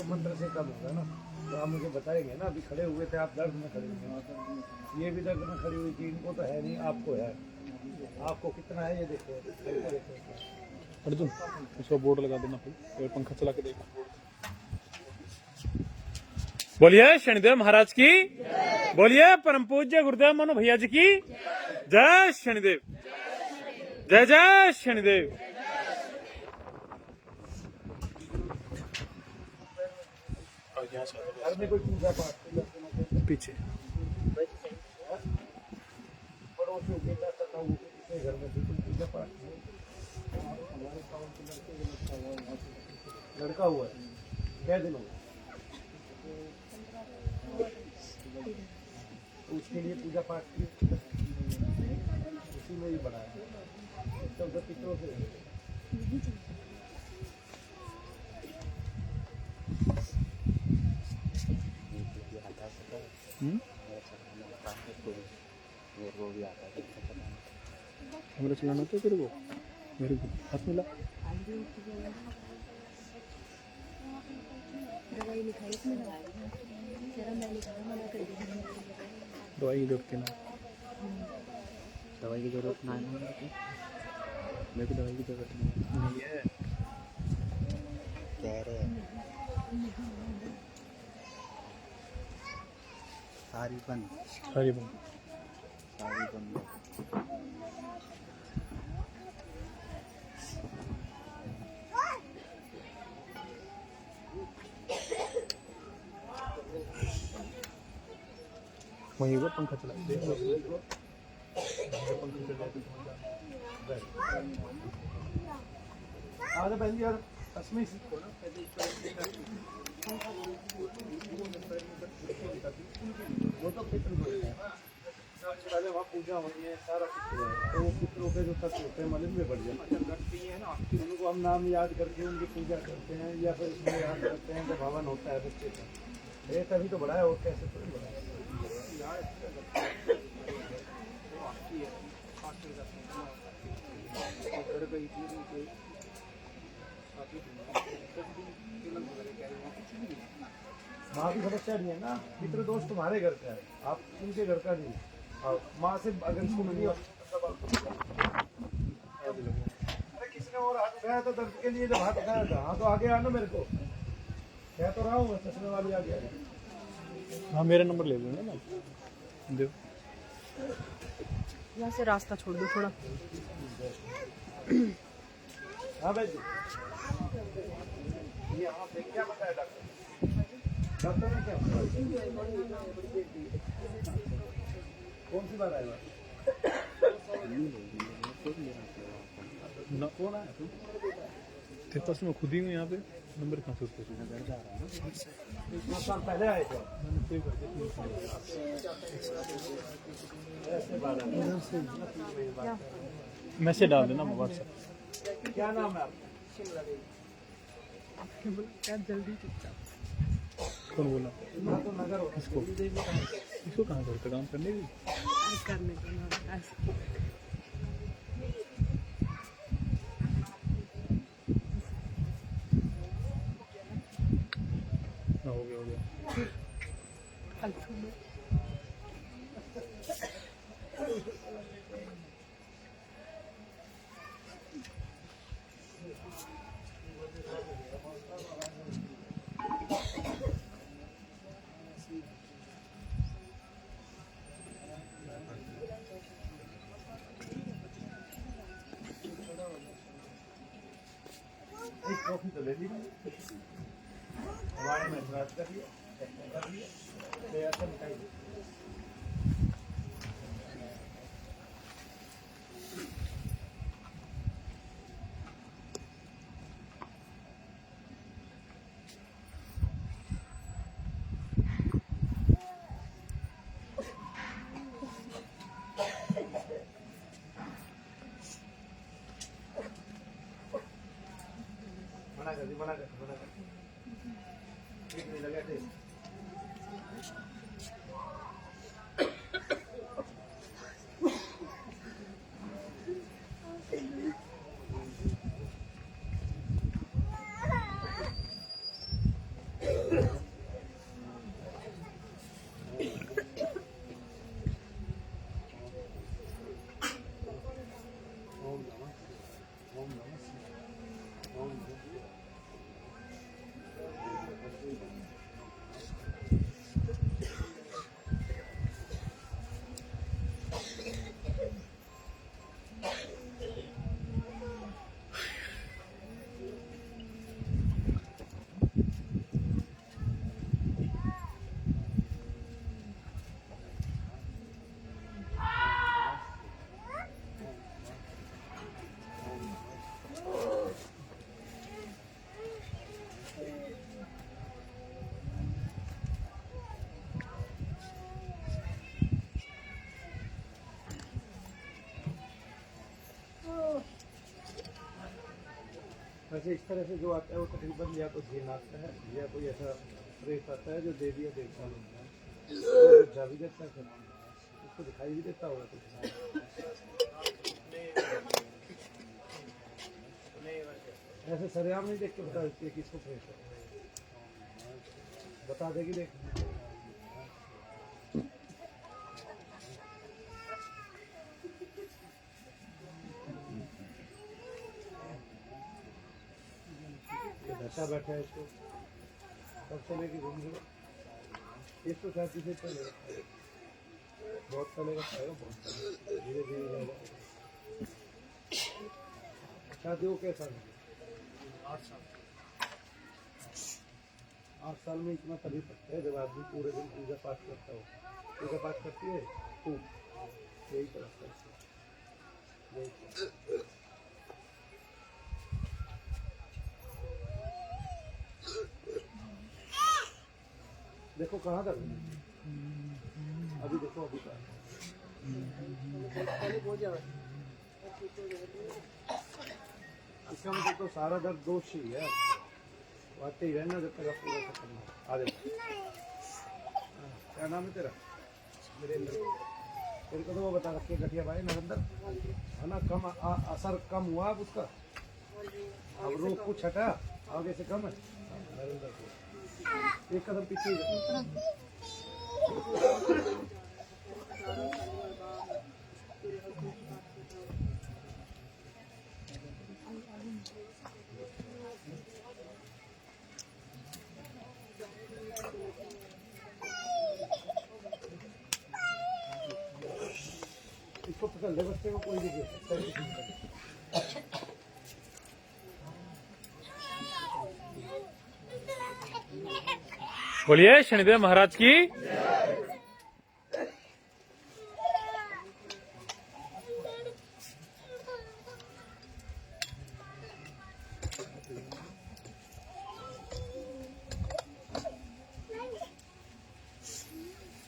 मंत्र से कम होगा ना। तो आप मुझे बताएंगे ना, अभी खड़े हुए थे आप, दर्द में खड़े हुए, ये भी दर्द में खड़ी हुई थी, इनको तो है नहीं, आपको है। आपको कितना है ये देखो, अर्जुन उसका बोर्ड लगा देना फिर, और पंखा चला के देखो। बोलिए शनिदेव महाराज की, बोलिए परम पूज्य गुरुदेव मनु भैया जी की जय। शनिदेव जय जय शनिदेव। घर में कोई पूजा पाठ पीछे पड़ोसियों के घर में कोई पूजा पाठ हमारे टाउन के लड़का हुआ है, क्या दिन हुआ, तो उसके लिए पूजा पाठ की, उसी में ही बढ़ाया तो पितरों से। कैमरा चलाना तो तेरे को, मेरे को हाथ मिला। दवाई लिखाई इसमें, जरा मैंने कहा मना कर दी। दवाई की जरूरत ना, दवाई की जरूरत ना है, मेरे को दवाई की जरूरत नहीं है। कह रहे हैं सारी बंद, सारी बंद, सारी बंद। वहीं पर पंखा चला दे। आज बहन जी यार असमी वो तो पितृ पहले वहाँ पूजा होनी है, सारा कुछ हुआ है, तो वो पितरों के जो तत्व होते हैं मलिन में बढ़ जाते हैं, उनको हम नाम याद करके उनकी पूजा करते हैं, या फिर इसमें याद करते हैं जब हवन होता है बच्चे का, ये तभी तो बड़ा है, और कैसे थोड़ी बड़ा है। माँ की समस्या नहीं है ना, पितृ दोष तुम्हारे घर का है, आप उनके घर का नहीं। माँ से अगर इसको मिली हो अरे किसी ने और हाथ उठाया तो दर्द के लिए जब हाथ उठाया था, हाँ तो आगे आना, मेरे को कह तो रहा हूँ, चश्मे वाली आ गया। हाँ मेरा नंबर ले लेना ना, दो यहाँ से रास्ता छोड़ दो थोड़ा। हाँ भाई जी, ये हाँ क्या बताया डॉक्टर, डॉक्टर ने क्या कौन सी बात आएगा ना, कौन आया तू? तेरे पास मैं खुद ही हूँ यहाँ पे, नंबर कहाँ से उसके? घर जा रहा है ना, 5 साल पहले आए थे मैंने पे कर दिया। मैसेज डाल देना व्हाट्सएप। क्या नाम है क्या जल्दी चुपचाप। कौन बोला? आपका? तो नगर होगा। इसको इसको कहाँ करते काम करने की? करने का नाम ऐसे। हो गया हो गया। फालतू में एक कॉफी तो ले ली हमारे में इतराज कर लिया, तो ऐसा मिठाई मना कर ठीक नहीं लगा थे। वैसे इस तरह से जो आता है वो तकरीबन या तो झीन आता है या कोई ऐसा प्रेत आता है जो देवी या देवता होता है, तो जा भी देता है, उसको दिखाई भी देता होगा कुछ। ऐसे सरेआम नहीं देख के बता देती है किसको प्रेत है, बता देगी देख। बैठा बैठा है इसको तब से लेके घूम गए, इसको शायद किसी चलेगा, बहुत चलेगा, खाएगा बहुत चलेगा, धीरे धीरे जाएगा। शादी हो कैसा है? 8 साल में इतना तभी पकता है जब आदमी पूरे दिन पूजा पाठ करता हो। पूजा पाठ करती है तू, यही तरह से देखो कहाँ तक अभी, देखो अभी कहाँ इसका मतलब तो सारा दर्द दोष ही है, आते ही रहना जब तक आप पूरा खत्म हो। आ जाओ, क्या नाम है तेरा? वीरेंद्र। तेरे को तो वो बता रखे गठिया भाई नरेंद्र है ना, कम असर कम हुआ अब उसका, अब रोग कुछ हटा, आगे से कम है। नरेंद्र को एक कदम पीछे इसको पकड़ ले, बच्चे को कोई भी दे सकता है। बोलिए शनिदेव महाराज की।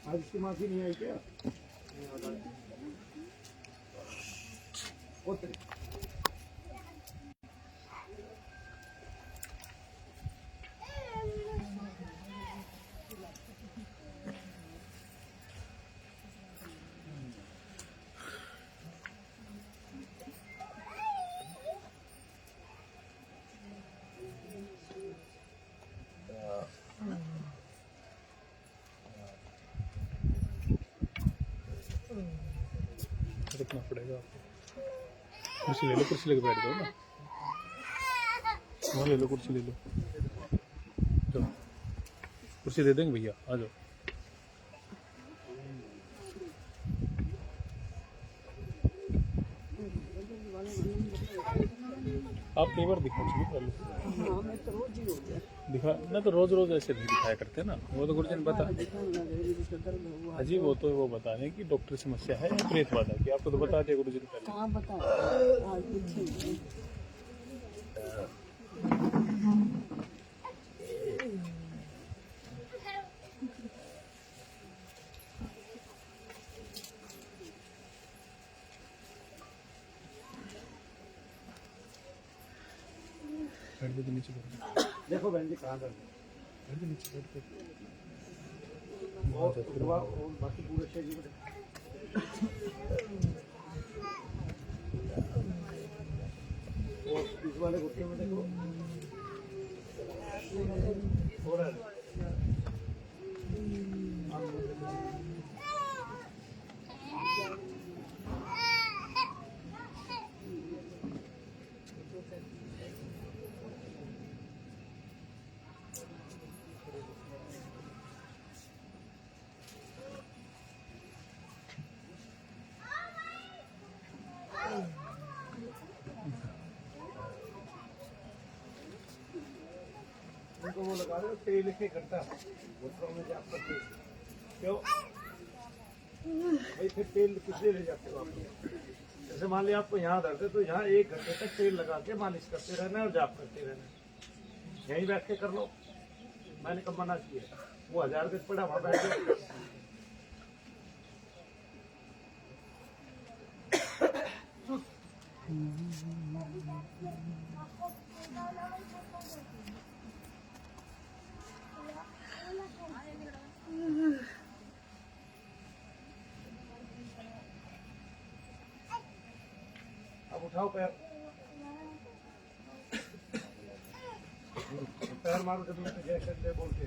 आज इसकी माफी नहीं आई क्या? रुकना पड़ेगा, कुर्सी ले लो, कुर्सी लेके बैठ जाओ ना, वहाँ ले लो, कुर्सी ले लो, जाओ कुर्सी दे देंगे भैया, आ जाओ। आप कई बार दिखा चुके पहले, दिखा ना, तो रोज रोज ऐसे नहीं दिखाया करते ना, वो तो गुरुजन बता अजी, वो तो वो बता रहे कि डॉक्टर समस्या है या प्रेत बाधा की, आपको तो बता दिया गुरुजन पहले। नीचे देखो बहन जी कहाँ दर्द है, नीचे और बाकी पूरे शरीर में इस वाले घुटने में देखो हो रहा है। उनको वो लगा रहे हो तेल के घंटा घुटनों में जाप करते क्यों भाई, फिर तेल किसलिए ले जाते हो आप? जैसे मान लिया आपको यहाँ दर्द है तो यहाँ 1 घंटे तक तेल लगा के मालिश करते रहना और जाप करते रहना, यहीं बैठ के कर लो। मैंने कब मना किया? वो 1000 गज पड़ा वहां बैठ के दिखाओ पैर। पैर मारो जब मैं जय करते बोल के।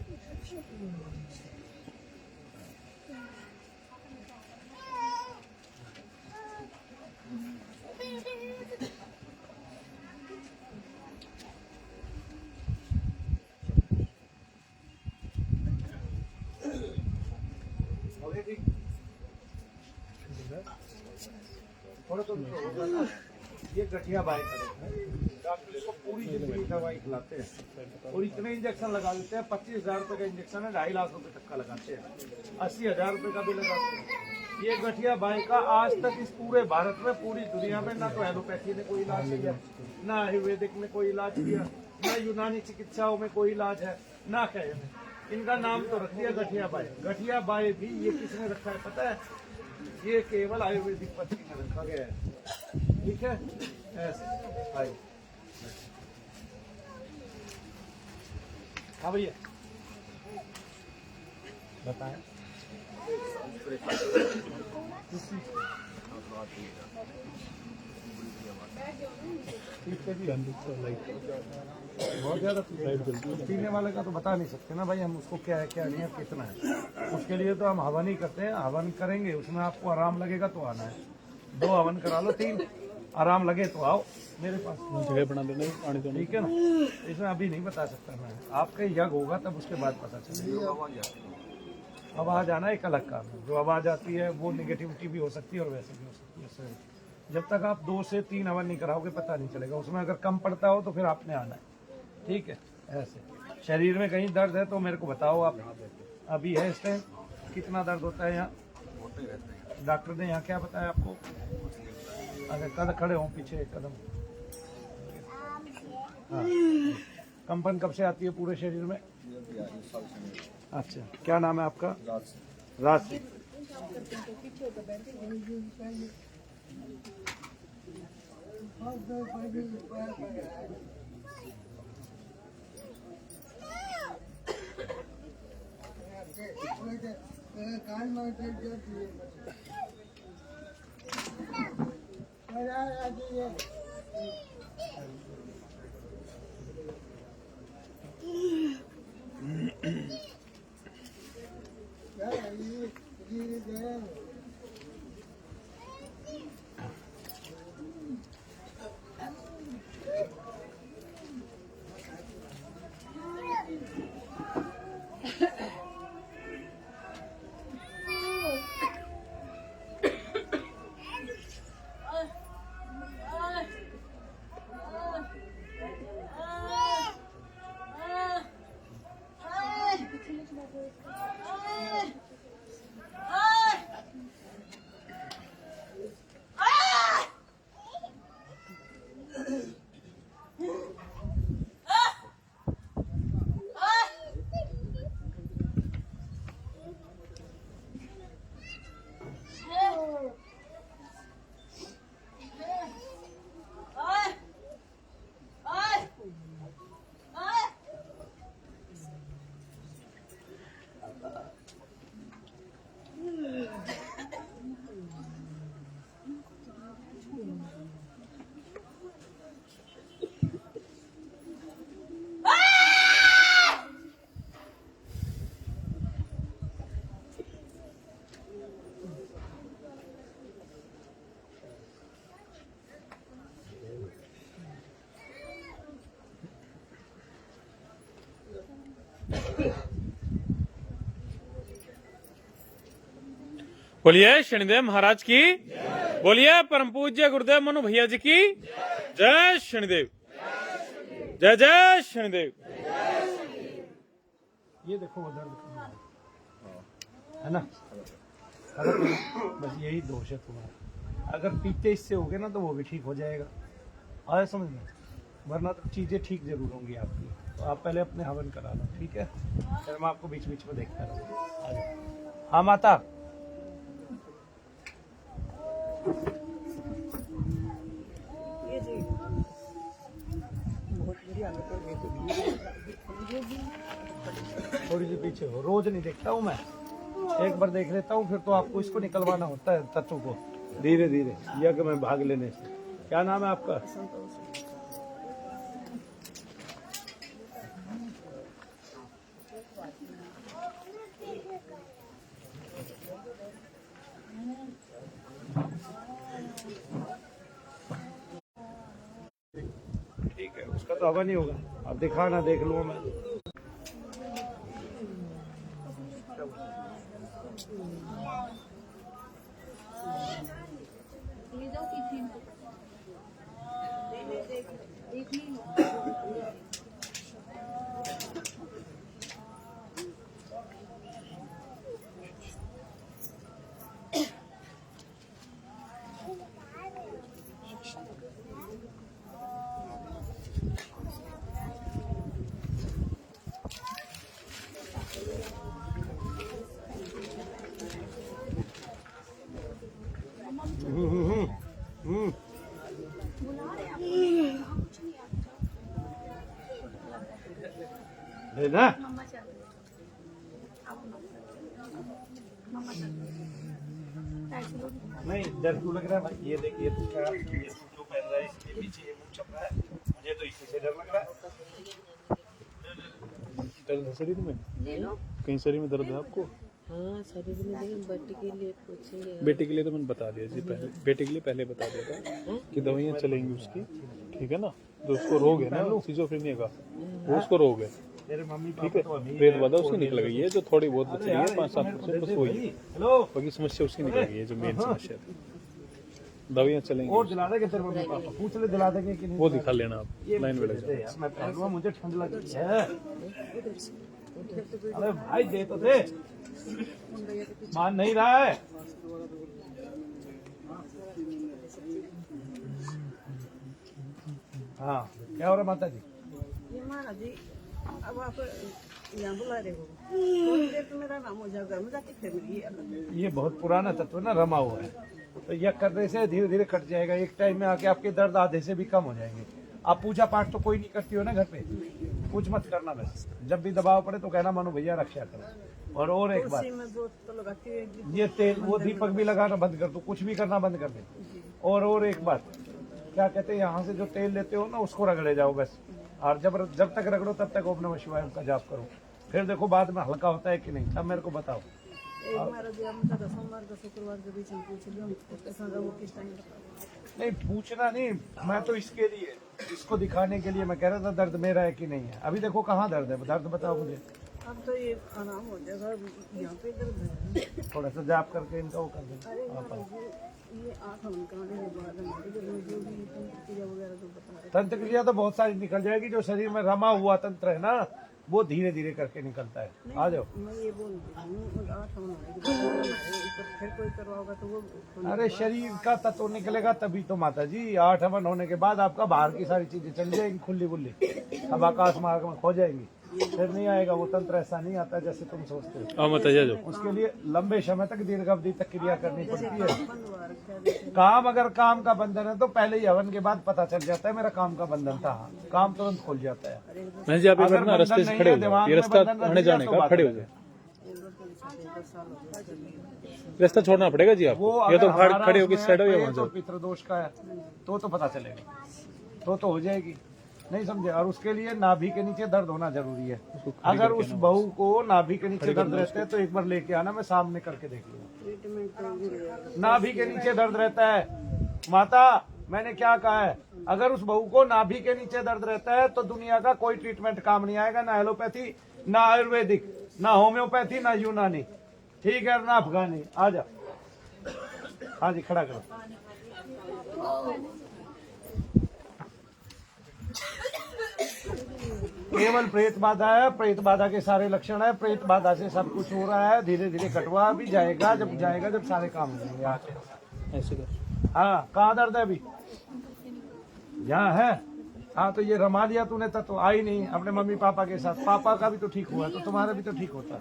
थोड़ा तो होगा ना। ये गठिया बाई करें, डॉक्टर इसको पूरी जिंदगी दवाई खिलाते हैं और इतने इंजेक्शन लगा देते हैं। 25,000 रुपए का इंजेक्शन है, 2.5 लाख रुपए तक का लगाते हैं, 80,000 रुपए का भी लगाते हैं। ये गठिया बाई का आज तक इस पूरे भारत में, पूरी दुनिया में ना तो एलोपैथी ने कोई इलाज किया, ना आयुर्वेदिक में कोई इलाज किया, ना यूनानी चिकित्साओं में कोई इलाज है, ना कहे में। इनका नाम तो रख दिया गठिया बाई। गठिया बाई भी ये किसने रखा है पता है? ये केवल आयुर्वेदिक पद्धति में रखा गया है। ठीक है, ऐसे आइए। हाँ भैया बताएं। बहुत ज्यादा पीने वाले का तो बता नहीं सकते ना भाई हम, उसको क्या है क्या नहीं है कितना है। उसके लिए तो हम हवन ही करते हैं, हवन करेंगे, उसमें आपको आराम लगेगा तो आना है। 2 हवन करा लो, 3 आराम लगे तो आओ मेरे पास, जगह बना देना पानी तो। ठीक है ना। इसमें अभी नहीं बता सकता मैं, आपका यज्ञ होगा तब उसके बाद पता चलेगा। आवाज आना एक अलग काम है, जो आवाज आती है वो निगेटिविटी भी हो सकती है और वैसे भी हो सकती है। जब तक आप 2 से 3 हवन नहीं कराओगे पता नहीं चलेगा। उसमें अगर कम पड़ता हो तो फिर आपने आना है, ठीक है। ऐसे शरीर में कहीं दर्द है तो मेरे को बताओ आप, अभी है इस टाइम कितना दर्द होता है यहाँ? डॉक्टर ने यहाँ क्या बताया आपको? अगर कदम खड़े हो पीछे एक कदम। हाँ, कंपन कब से आती है पूरे शरीर में? अच्छा, क्या नाम है आपका? राज सिंह। बोलिए शनिदेव महाराज की, बोलिए परम पूज्य गुरुदेव मनु भैया जी की जय शनिदेव, जय जय शनिदेव। ये देखो वो दर्द है ना, बस यही दोष है तुम्हारा। अगर पीते इससे होगे ना तो वो भी ठीक हो जाएगा, आया समझ में? वरना तो चीजें ठीक जरूर होंगी आपकी। तो आप पहले अपने हवन करा लो, ठीक है? फिर मैं आपको बीच बीच में देखता रहूँगा। हाँ माता, थोड़ी सी पीछे हो, रोज नहीं देखता हूँ मैं, एक बार देख लेता हूँ, फिर तो आपको इसको निकलवाना होता है तत्व को धीरे धीरे, यज्ञ में भाग लेने से। क्या नाम है आपका? ठीक है, उसका तो हवा नहीं होगा। अब दिखाना, देख लूँ मैं। ले जाओ टिफिन देख ली। लेना मम्मा चल रही नहीं, डर क्यों लग रहा है भाई? ये देखिए, तो क्या ये जो पहन रहा है इसके पीछे ये मुंह छप रहा है, मुझे तो इसी से डर लग रहा है। दर्द है शरीर में? ले लो। कहीं शरीर में दर्द है आपको? हाँ शरीर में देखें, बेटे के लिए पूछेंगे। बेटे के लिए तो मैंने बता दिया जी पहले, बेटे के लिए पहले बता दिया था कि दवाइयाँ चलेंगी उसकी, ठीक है ना। जो उसको रोग है ना सिजोफ्रेनिया का, वो उसको रोग है, मेरे मम्मी ठीक है। पेट बाधा उसकी निकल गई है, जो थोड़ी बहुत बच रही है 5-7% बस वही है। बाकी समस्या उसकी निकल गई है, जो मेन समस्या थी। दवाइयाँ चलेंगी। और दिला देंगे तेरे मम्मी पापा? पूछ ले, दिला देंगे कि नहीं? वो दिखा लेना आप, लाइन में लग जाओ। यार मैं पहलुआ, मुझे ठंड लग रही है। अरे भाई दे तो दे, मान नहीं रहा है। हाँ, क्या हो रहा माता जी? ये महाराज जी, अब आप यहाँ बुला रहे हो, थोड़ी देर तो मेरा नाम हो जाएगा, मैं जाके फिर मिलिए। ये बहुत पुराना तत्व ना, रमा हुआ है, तो यह करने से धीरे धीरे कट जाएगा। एक टाइम में आके आपके दर्द आधे से भी कम हो जाएंगे। आप पूजा पाठ तो कोई नहीं करती हो ना घर पे? कुछ मत करना, बस जब भी दबाव पड़े तो कहना मानो भैया रक्षा करो। और एक बात, में जोत तो लगाती है, ये तेल वो दीपक भी लगाना बंद कर दो, कुछ भी करना बंद कर दे। और एक बात, क्या कहते हैं, यहाँ से जो तेल लेते हो ना उसको रगड़े जाओ बस। और जब तक रगड़ो तब तक ओम नमः शिवाय का जाप करो। फिर देखो बाद में हल्का होता है कि नहीं, अब मेरे को बताओ। एक महाराज जी, हम तो सोमवार का शुक्रवार के बीच में पूछ लिया, कैसा जाओ किस टाइम बताओ। नहीं पूछना नहीं, मैं तो इसके लिए, इसको दिखाने के लिए मैं कह रहा था दर्द मेरा है कि नहीं है। अभी देखो कहाँ दर्द है, दर्द बताओ मुझे। अब तो ये आराम हो जाएगा, यहाँ पे दर्द है। थोड़ा सा जाप करके इनका वो कर दें। अरे महाराज जी, ये 8 हवन कराने के बाद हमारे जो भी तंत्र क्रिया वगैरह जो बता रहे, तंत्र क्रिया तो बहुत सारी निकल जाएगी। जो शरीर में रमा हुआ तंत्र है ना, वो धीरे धीरे करके निकलता है। आ जाओ। मैं ये बोल रही हूँ 8 हवन होने के बाद हमारे ऊपर फिर कोई करवाओगा तो वो अरे शरीर का तत्व निकलेगा तभी तो माता जी। 8 हवन होने के बाद आपका बाहर की सारी चीजें चल जाएंगी खुली बुल्ली, अब आकाश मार्ग में खो जाएंगी। फिर नहीं आएगा वो तंत्र, ऐसा नहीं आता जैसे तुम सोचते हो। उसके लिए लंबे समय तक, दीर्घ अवधि तक क्रिया करनी पड़ती है। काम अगर काम का बंधन है तो पहले ही हवन के बाद पता चल जाता है मेरा काम का बंधन था, काम तुरंत खुल जाता है। मैं जी आप एक बार ना रास्ते से खड़े हो जाओ, ये रास्ता आने जाने का, खड़े हो जाए, रास्ता छोड़ना पड़ेगा जी आपको, या तो खड़े होकर साइड हो या वहाँ जाओ। पितृदोष का है तो पता चलेगा, तो हो जाएगी, नहीं समझे। और उसके लिए नाभि के नीचे दर्द होना जरूरी है। अगर उस बहू को नाभि के नीचे दर्द रहता है तो एक बार लेके आना, मैं सामने करके देख लूंगा। नाभि के नीचे दर्द रहता है माता, मैंने क्या कहा है, अगर उस बहू को नाभि के नीचे दर्द रहता है तो दुनिया का कोई ट्रीटमेंट काम नहीं आएगा, ना एलोपैथी, ना आयुर्वेदिक, ना होम्योपैथी, ना यूनानी, ठीक है, ना अफगानी। आ जा, हाँ जी, खड़ा करो। केवल प्रेत बाधा है, प्रेत बाधा के सारे लक्षण है, प्रेत बाधा से सब कुछ हो रहा है। धीरे धीरे कटवा भी जाएगा, जब सारे काम हो जाएंगे। ऐसे कर। हाँ, कहाँ दर्द है अभी? यहाँ है। हाँ, तो ये रमा लिया तूने तो आई नहीं अपने मम्मी पापा के साथ। पापा का भी तो ठीक हुआ तो तुम्हारा भी तो ठीक होता।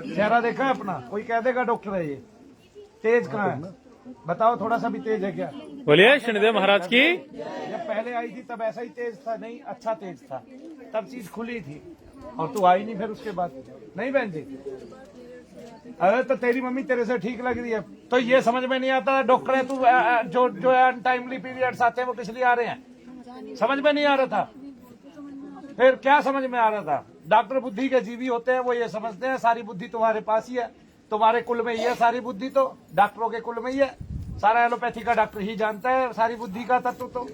चेहरा देखा है अपना? कोई कह देगा डॉक्टर है ये। तेज कहाँ है बताओ, थोड़ा सा भी तेज है क्या? बोलिए शनिदेव महाराज की। जब पहले आई थी तब ऐसा ही तेज था? नहीं, अच्छा तेज था, तब चीज खुली थी। और तू आई नहीं फिर उसके बाद? नहीं बहन जी, अरे तो तेरी मम्मी तेरे से ठीक लग रही है, तो ये समझ में नहीं आता डॉक्टर है तू जो अनटाइमली पीरियड्स आते हैं वो किस लिए आ रहे हैं, समझ में नहीं आ रहा था। फिर क्या समझ में आ रहा था? डॉक्टर बुद्धि के जीवी होते हैं, वो ये समझते हैं सारी बुद्धि तुम्हारे पास ही है, तुम्हारे कुल में ही है सारी बुद्धि, तो डॉक्टरों के कुल में ही है, सारा एलोपैथी का डॉक्टर ही जानता है सारी बुद्धि का तत्व, तो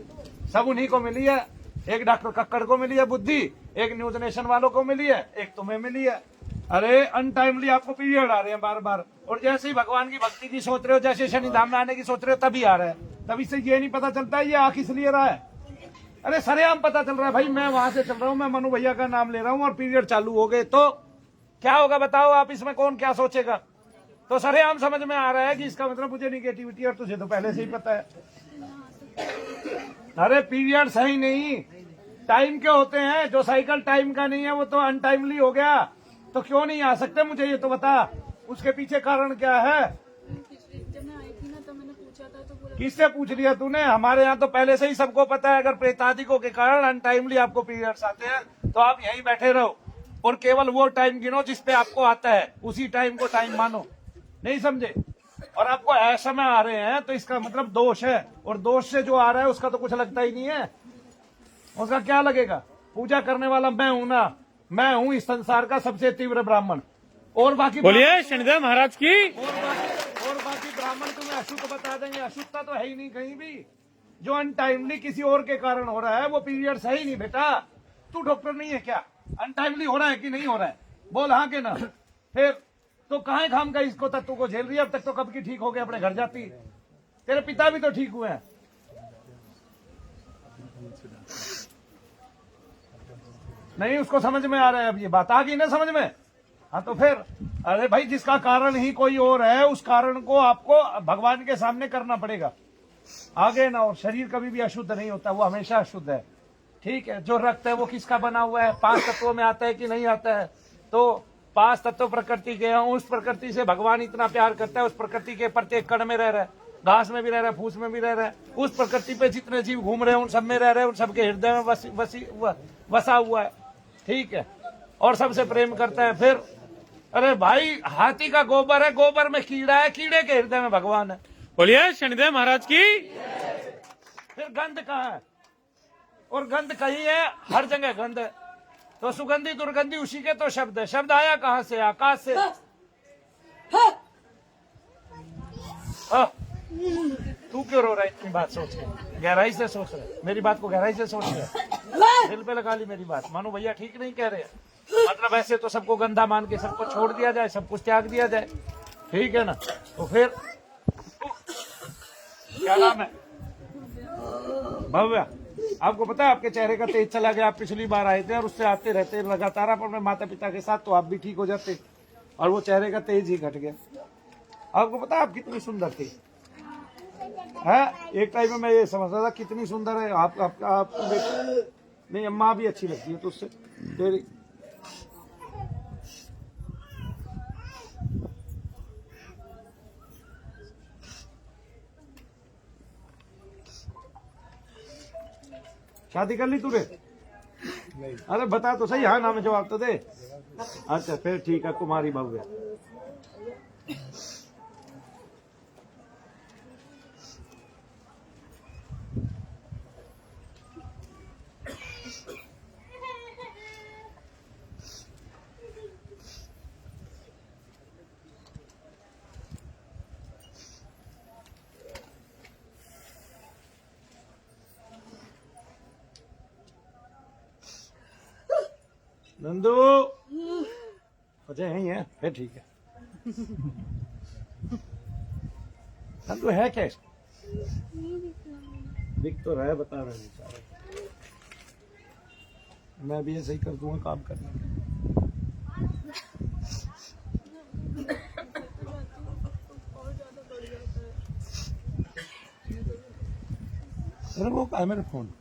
सब उन्हीं को मिली है। एक डॉक्टर कक्कड़ को मिली है बुद्धि, एक न्यूज नेशन वालों को मिली है, एक तुम्हें मिली है। अरे अनटाइमली आपको पीरियड आ रहे हैं बार बार, और जैसे ही भगवान की भक्ति की सोच रहे हो, जैसे शनि धाम में आने की सोच रहे हो, तभी आ रहा है। तभी से ये नहीं पता चलता है ये आ किस लिए रहा है। अरे सरेआम पता चल रहा है भाई, मैं वहां से चल रहा हूं, मैं मनु भैया का नाम ले रहा हूं और पीरियड चालू हो गए तो क्या होगा बताओ आप, इसमें कौन क्या सोचेगा। तो सरेआम समझ में आ रहा है कि इसका मतलब मुझे निगेटिविटी, और तुझे तो पहले से ही पता है। अरे पीरियड सही नहीं, टाइम के होते हैं, जो साइकिल टाइम का नहीं है वो तो अनटाइमली हो गया, तो क्यों नहीं आ सकते मुझे ये तो बता, उसके पीछे कारण क्या है। जब मैं आई थी ना तो मैंने पूछा था तो बोला किससे पूछ लिया तूने? हमारे यहाँ तो पहले से ही सबको पता है, अगर प्रेतादिकों के कारण अनटाइमली आपको पीरियड्स आते हैं तो आप यहीं बैठे रहो और केवल वो टाइम गिनो जिसपे आपको आता है, उसी टाइम को टाइम मानो, नहीं समझे। और आपको ऐसा में आ रहे हैं तो इसका मतलब दोष है, और दोष से जो आ रहा है उसका तो कुछ लगता ही नहीं है, उसका क्या लगेगा। पूजा करने वाला मैं हूं ना, मैं हूं इस संसार का सबसे तीव्र ब्राह्मण, और बाकी बोलिए शनिदेव महाराज की। और बाकी ब्राह्मण तुम्हें अशुद्ध बता देंगे, अशुद्धता तो है ही नहीं कहीं भी। जो अनटाइमली किसी और के कारण हो रहा है वो पीरियड सही नहीं बेटा। तू डॉक्टर नहीं है क्या? अनटाइमली हो रहा है कि नहीं हो रहा है, बोल हाँ के ना। फिर तो कहाँ खाम का इसको तत्व को झेल रही है, अब तक तो कब की ठीक हो गया, अपने घर जाती। तेरे पिता भी तो ठीक हुए हैं। नहीं उसको समझ में आ रहा है, अब ये बात आ गई ना समझ में। हाँ तो फिर अरे भाई जिसका कारण ही कोई और है, उस कारण को आपको भगवान के सामने करना पड़ेगा, आगे ना। और शरीर कभी भी अशुद्ध नहीं होता, वो हमेशा अशुद्ध है, ठीक है। जो रक्त है वो किसका बना हुआ है, 5 तत्वों में आता है कि नहीं आता है। तो 5 तत्व प्रकृति के हैं, उस प्रकृति से भगवान इतना प्यार करता है, उस प्रकृति के प्रत्येक कण में रह रहा है, घास में भी रह रहा है, फूस में भी रह रहा है। उस प्रकृति पे जितने जीव घूम रहे हैं उन सब में रह रहे हैं, उन सबके हृदय में बसा हुआ है, ठीक है, और सबसे प्रेम करता है। फिर अरे भाई हाथी का गोबर है, गोबर में कीड़ा है, कीड़े के हृदय में भगवान है। बोलिए शनिदेव महाराज की। फिर गंध कहाँ है? और गंध कहीं है, हर जगह गंध है। तो सुगंधी दुर्गंधी उसी के तो शब्द है। शब्द आया कहाँ से? आकाश से। तू क्यों रो रहा है इतनी बात सोच के? गहराई से सोच रहा है मेरी बात को, गहराई से सोच रहा है, दिल पे लगा ली मेरी बात। मानो भैया ठीक नहीं कह रहे हैं, मतलब ऐसे तो सबको गंदा मान के सबको छोड़ दिया जाए, सब कुछ त्याग दिया जाए, ठीक है ना। तो फिर क्या नाम है? भव्या। आपको पता है आपके चेहरे का तेज चला गया, आप पिछली बार आए थे और उससे आते रहते लगातार आप अपने माता पिता के साथ, तो आप भी ठीक हो जाते, और वो चेहरे का तेज ही घट गया। आपको पता है आप कितनी सुंदर थी, है? एक टाइम में मैं ये समझता था कितनी सुंदर है आप नहीं, अम्मा भी अच्छी लगती है तो उससे तेरी। शादी कर ली तूने? अरे बता तो सही, हाँ ना में जवाब तो दे। अच्छा फिर ठीक है, कुमारी भव्या। नंदू अच्छा यही है, फिर ठीक है। नंदू है क्या? दिख तो रहा है, बता रहे बेचारे। मैं भी ऐसे ही कर दूंगा काम करने के। अरे वो है मेरा फोन,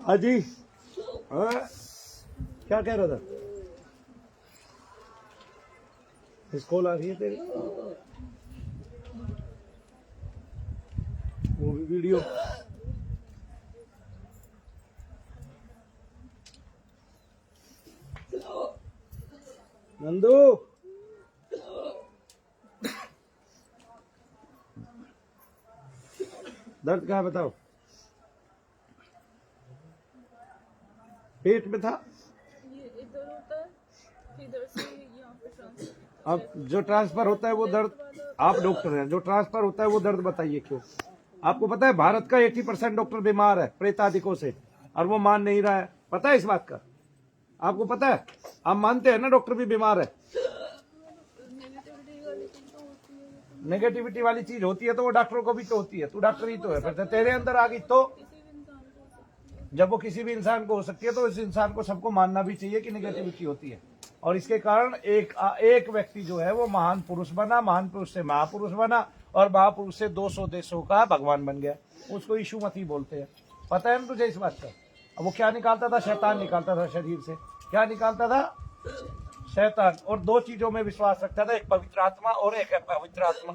हाँ जी, हाँ? क्या कह रहा था? इस कॉल आ रही है तेरी, वो भी वीडियो। नंदू, दर्द कहाँ है बताओ? पेट में था। ये इधर होता है, इधर से यहाँ पे ट्रांसफर। अब जो ट्रांसफर होता है वो दर्द, आप डॉक्टर हैं, जो ट्रांसफर होता है वो दर्द बताइए क्यों? आपको पता है भारत का 80% डॉक्टर बीमार है प्रेतादिकों से, और वो मान नहीं रहा है। पता है इस बात का? आपको पता है? आप मानते हैं ना डॉक्टर भी बीमार है? नेगेटिविटी वाली चीज होती है तो वो डॉक्टरों को भी तो होती है। तू डॉक्टर ही तो है, फिर तेरे अंदर आ गई तो जब वो किसी भी इंसान को हो सकती है तो इस इंसान को सबको मानना भी चाहिए कि नेगेटिविटी होती है। और इसके कारण एक व्यक्ति जो है वो महान पुरुष बना, महान पुरुष से महापुरुष बना, और महापुरुष से 200 देशों का भगवान बन गया। उसको यीशुमती बोलते हैं। पता है ना तुझे इस बात का? अब वो क्या निकालता था? शैतान निकालता था शरीर से। क्या निकालता था? शैतान। और दो चीजों में विश्वास रखता था, एक पवित्र आत्मा और एक पवित्र आत्मा।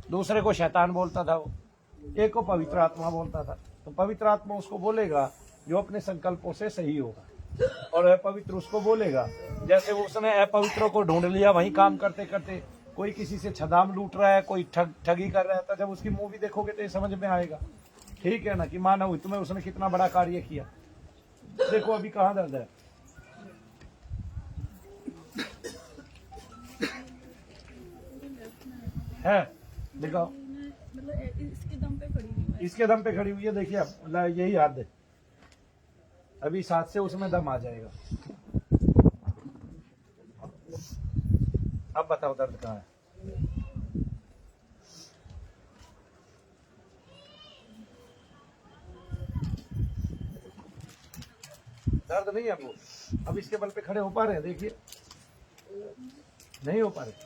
दूसरे को शैतान बोलता था वो, एक को पवित्र आत्मा बोलता था। तो पवित्र आत्मा उसको बोलेगा जो अपने संकल्पों से सही होगा, और अपवित्र उसको बोलेगा। जैसे वो उसने अपवित्रों को ढूंढ लिया वहीं काम करते करते, कोई किसी से छदाम लूट रहा है, कोई ठगी कर रहा था। जब उसकी मूवी देखोगे तो ये समझ में आएगा, ठीक है ना, कि मानव तुम्हें उसने कितना बड़ा कार्य किया। देखो अभी कहाँ दर्द है दिखाओ। मतलब इसके दम पे खड़ी हुई है। इसके दम पे खड़ी हुई है, देखिए अब यही हाथ दे, अभी इस हाथ से उसमें दम आ जाएगा। अब बताओ दर्द कहाँ है? दर्द नहीं है वो। अब इसके बल पे खड़े हो पा रहे हैं? देखिए नहीं हो पा रहे।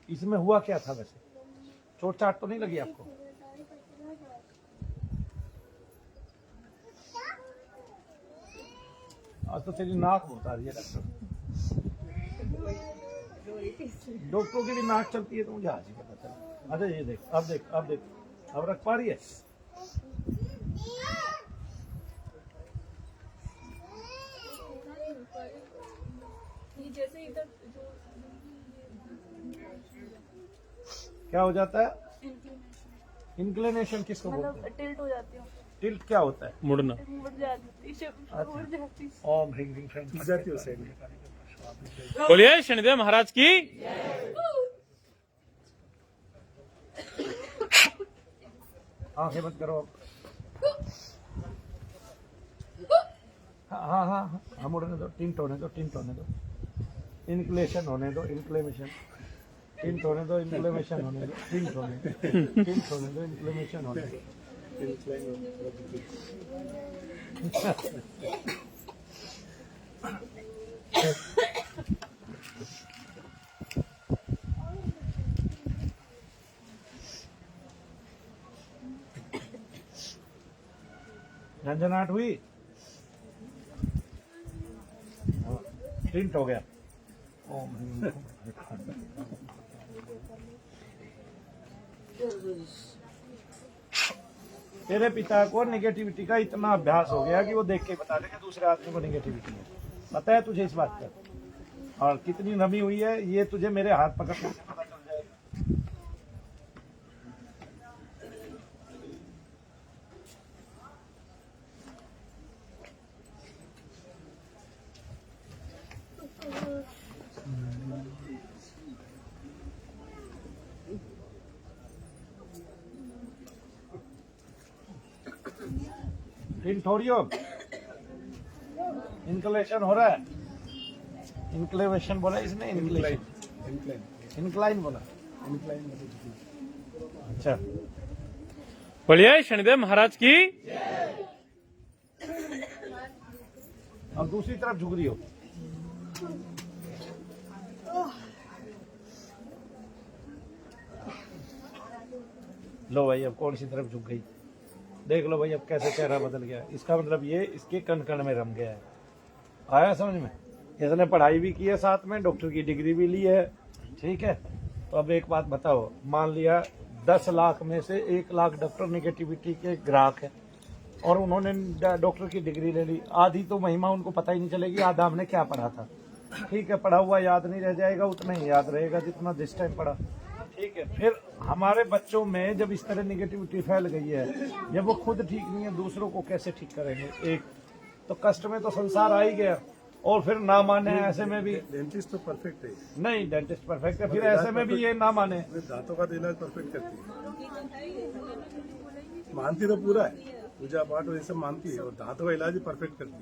इसमें हुआ क्या था वैसे? चोट चाट तो नहीं लगी आपको? आज तो तेरी नाक बहुत आ रही है डॉक्टर। डॉक्टरों की भी नाक चलती है तो मुझे आज ही पता चला। अरे ये देख, अब देख, अब देख, अब रख पा रही है? जैसे इधर जो क्या हो जाता है? इंक्लिनेशन किसको बोलते हैं? टिल्ट हो जाती हूँ। टिल्ट क्या होता है? मुड़ना। मुड़ जाती मुड़ जाती। ओम ह्रीं ह्रीं श्रीं जाती हो सही। बोलिए शनिदेव महाराज की। आंखें बंद करो। हाँ हाँ हाँ हाँ, मुड़ने दो, टिंट होने दो, टिंट होने दो, इनक्लेशन होने दो, इनक्लेमेशन, टिंट होने दो, इनक्लेमेशन होने दो, टिंट होने दो, टिंट होने दो, इनक्लेमेशन होने दो। झंझनाहट हुई? टिंट हो गया। तेरे पिता को नेगेटिविटी का इतना अभ्यास हो गया कि वो देख के बता देगा दूसरे आदमी को नेगेटिविटी है। पता है तुझे इस बात का? और कितनी नमी हुई है ये तुझे मेरे हाथ पकड़ने से पता चल जाएगा। टिंट हो रही हो? इनक्लेशन हो रहा है? इनक्लेवेशन बोला इसने? इंक्लाइन बोला। अच्छा, बोलिए शनिदेव महाराज की। अब दूसरी तरफ झुक रही हो। लो भाई, अब कौन सी तरफ झुक गई? देख लो भाई अब कैसे चेहरा बदल गया। इसका मतलब ये इसके कण कण में रम गया है। आया समझ में? इसने पढ़ाई भी की है, साथ में डॉक्टर की डिग्री भी ली है, ठीक है। तो अब एक बात बताओ, मान लिया 10 लाख में से 1 लाख डॉक्टर निगेटिविटी के ग्राहक है और उन्होंने डॉक्टर की डिग्री ले ली, आधी तो महिमा उनको पता ही नहीं चलेगी आधा हमने क्या पढ़ा था। ठीक है, पढ़ा हुआ याद नहीं रह जाएगा, उतना ही याद रहेगा जितना जिस टाइम पढ़ा। ठीक है, फिर हमारे बच्चों में जब इस तरह निगेटिविटी फैल गई है, जब वो खुद ठीक नहीं है दूसरों को कैसे ठीक करेंगे? एक तो कष्ट में तो संसार आ ही गया, और फिर ना माने ऐसे में भी। डेंटिस्ट तो परफेक्ट है, नहीं डेंटिस्ट परफेक्ट है, फिर ऐसे में भी ये ना माने। दांतों का तो इलाज परफेक्ट करती है, मानती तो पूरा है, पूजा पाठ और ये सब मानती है, और दांतों का इलाज ही परफेक्ट करती है।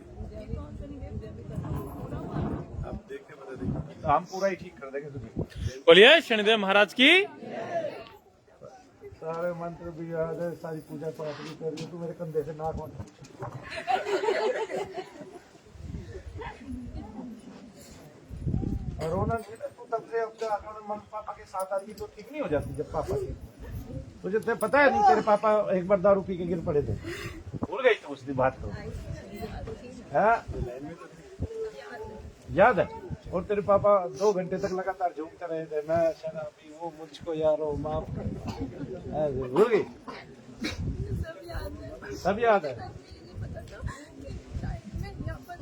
आप देख के बता देंगे, हम पूरा ही ठीक कर देंगे तुझे। बोलिए शनिदेव महाराज की। सारे मंत्र भी याद है, सारी पूजा पाठ भी कर रही है, तू मेरे कंधे से नाक मत। रोना तू तब से अपने मम्मी पापा के साथ आती तो ठीक नहीं हो जाती? जब पापा थी तुझे तो पता है नहीं, तेरे पापा एक बार दारू पी के गिर पड़े थे, भूल गई तो उस दिन बात तो है? याद है? और तेरे पापा 2 घंटे तक लगातार झूमते रहे थे, मैं शराबी वो मुझको यारो माफ कर, भूल गई? सब याद है।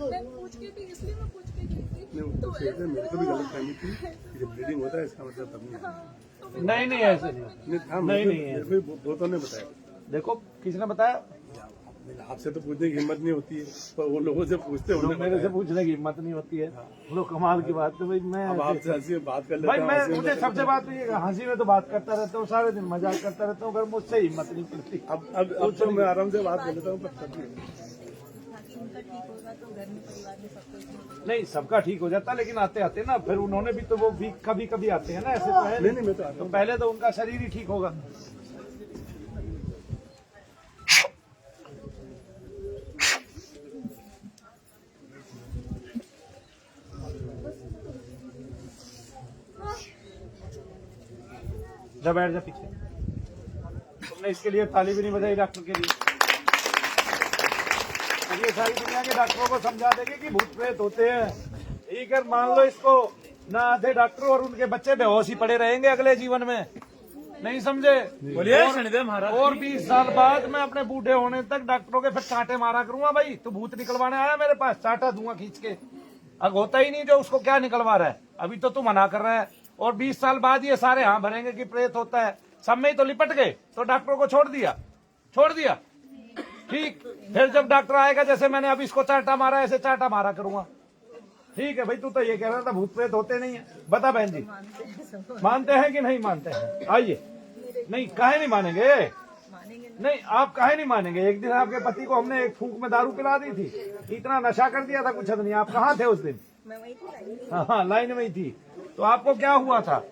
मैं पूछ के थी, इसलिए मैं पूछ के गई थी। तो मेरे को भी गलत फहमी थी कि जब ब्लीडिंग होता है इसका मतलब तब नहीं नहीं ऐसे नहीं, नहीं है। बहुतों ने बताया। देखो किसने बताया? आपसे तो पूछने की हिम्मत नहीं होती है, पर वो लोगों से पूछते हैं, मेरे से पूछने की हिम्मत नहीं होती है। वो कमाल की बात है भाई। मैं अब आपसे हंसी में बात कर भाई लेता मैं हूँ, मुझे सबसे बात तो ये हंसी में तो बात करता रहता हूँ, सारे दिन मजाक करता रहता हूँ, अगर मुझसे हिम्मत नहीं पड़ती। अब तो मैं आराम से बात कर लेता हूँ, पर तब नहीं सबका ठीक हो जाता, लेकिन आते आते ना फिर उन्होंने भी तो वो भी कभी कभी आते हैं ना, ऐसे तो है नहीं मैं तो आता तो पहले तो उनका शरीर ही ठीक होगा। जब बैठ जा पीछे, तुमने इसके लिए ताली भी नहीं बजाई डॉक्टर के लिए। ये सारी दुनिया के डॉक्टरों को समझा देंगे कि भूत प्रेत होते हैं, ठीक है? मान लो इसको ना, आधे डॉक्टर और उनके बच्चे बेहोश ही पड़े रहेंगे अगले जीवन में, नहीं समझे? बोलिए शनिदेव महाराज। और 20 साल बाद मैं अपने बूढ़े होने तक डॉक्टरों के फिर चांटे मारा करूंगा। भाई तू भूत निकलवाने आया मेरे पास, चांटा दूंगा खींच के। अब होता ही नहीं जो उसको क्या निकलवा रहा है, अभी तो तू मना कर रहा है, और 20 साल बाद ये सारे हाँ भरेंगे कि प्रेत होता है। सब में ही तो लिपट गए, तो डॉक्टरों को छोड़ दिया। ठीक, फिर जब डॉक्टर आएगा, जैसे मैंने अब इसको चांटा मारा ऐसे चांटा मारा करूंगा। ठीक है भाई, तू तो ये कह रहा था भूत प्रेत होते नहीं है, बता बहन जी मानते हैं कि नहीं मानते हैं? आइए। नहीं काहे नहीं मानेंगे? नहीं आप काहे नहीं मानेंगे? एक दिन आपके पति को हमने एक फूंक में दारू पिला दी थी, इतना नशा कर दिया था कुछ हद नहीं। आप कहाँ थे उस दिन? हाँ लाइन में ही थी। तो आपको क्या हुआ था?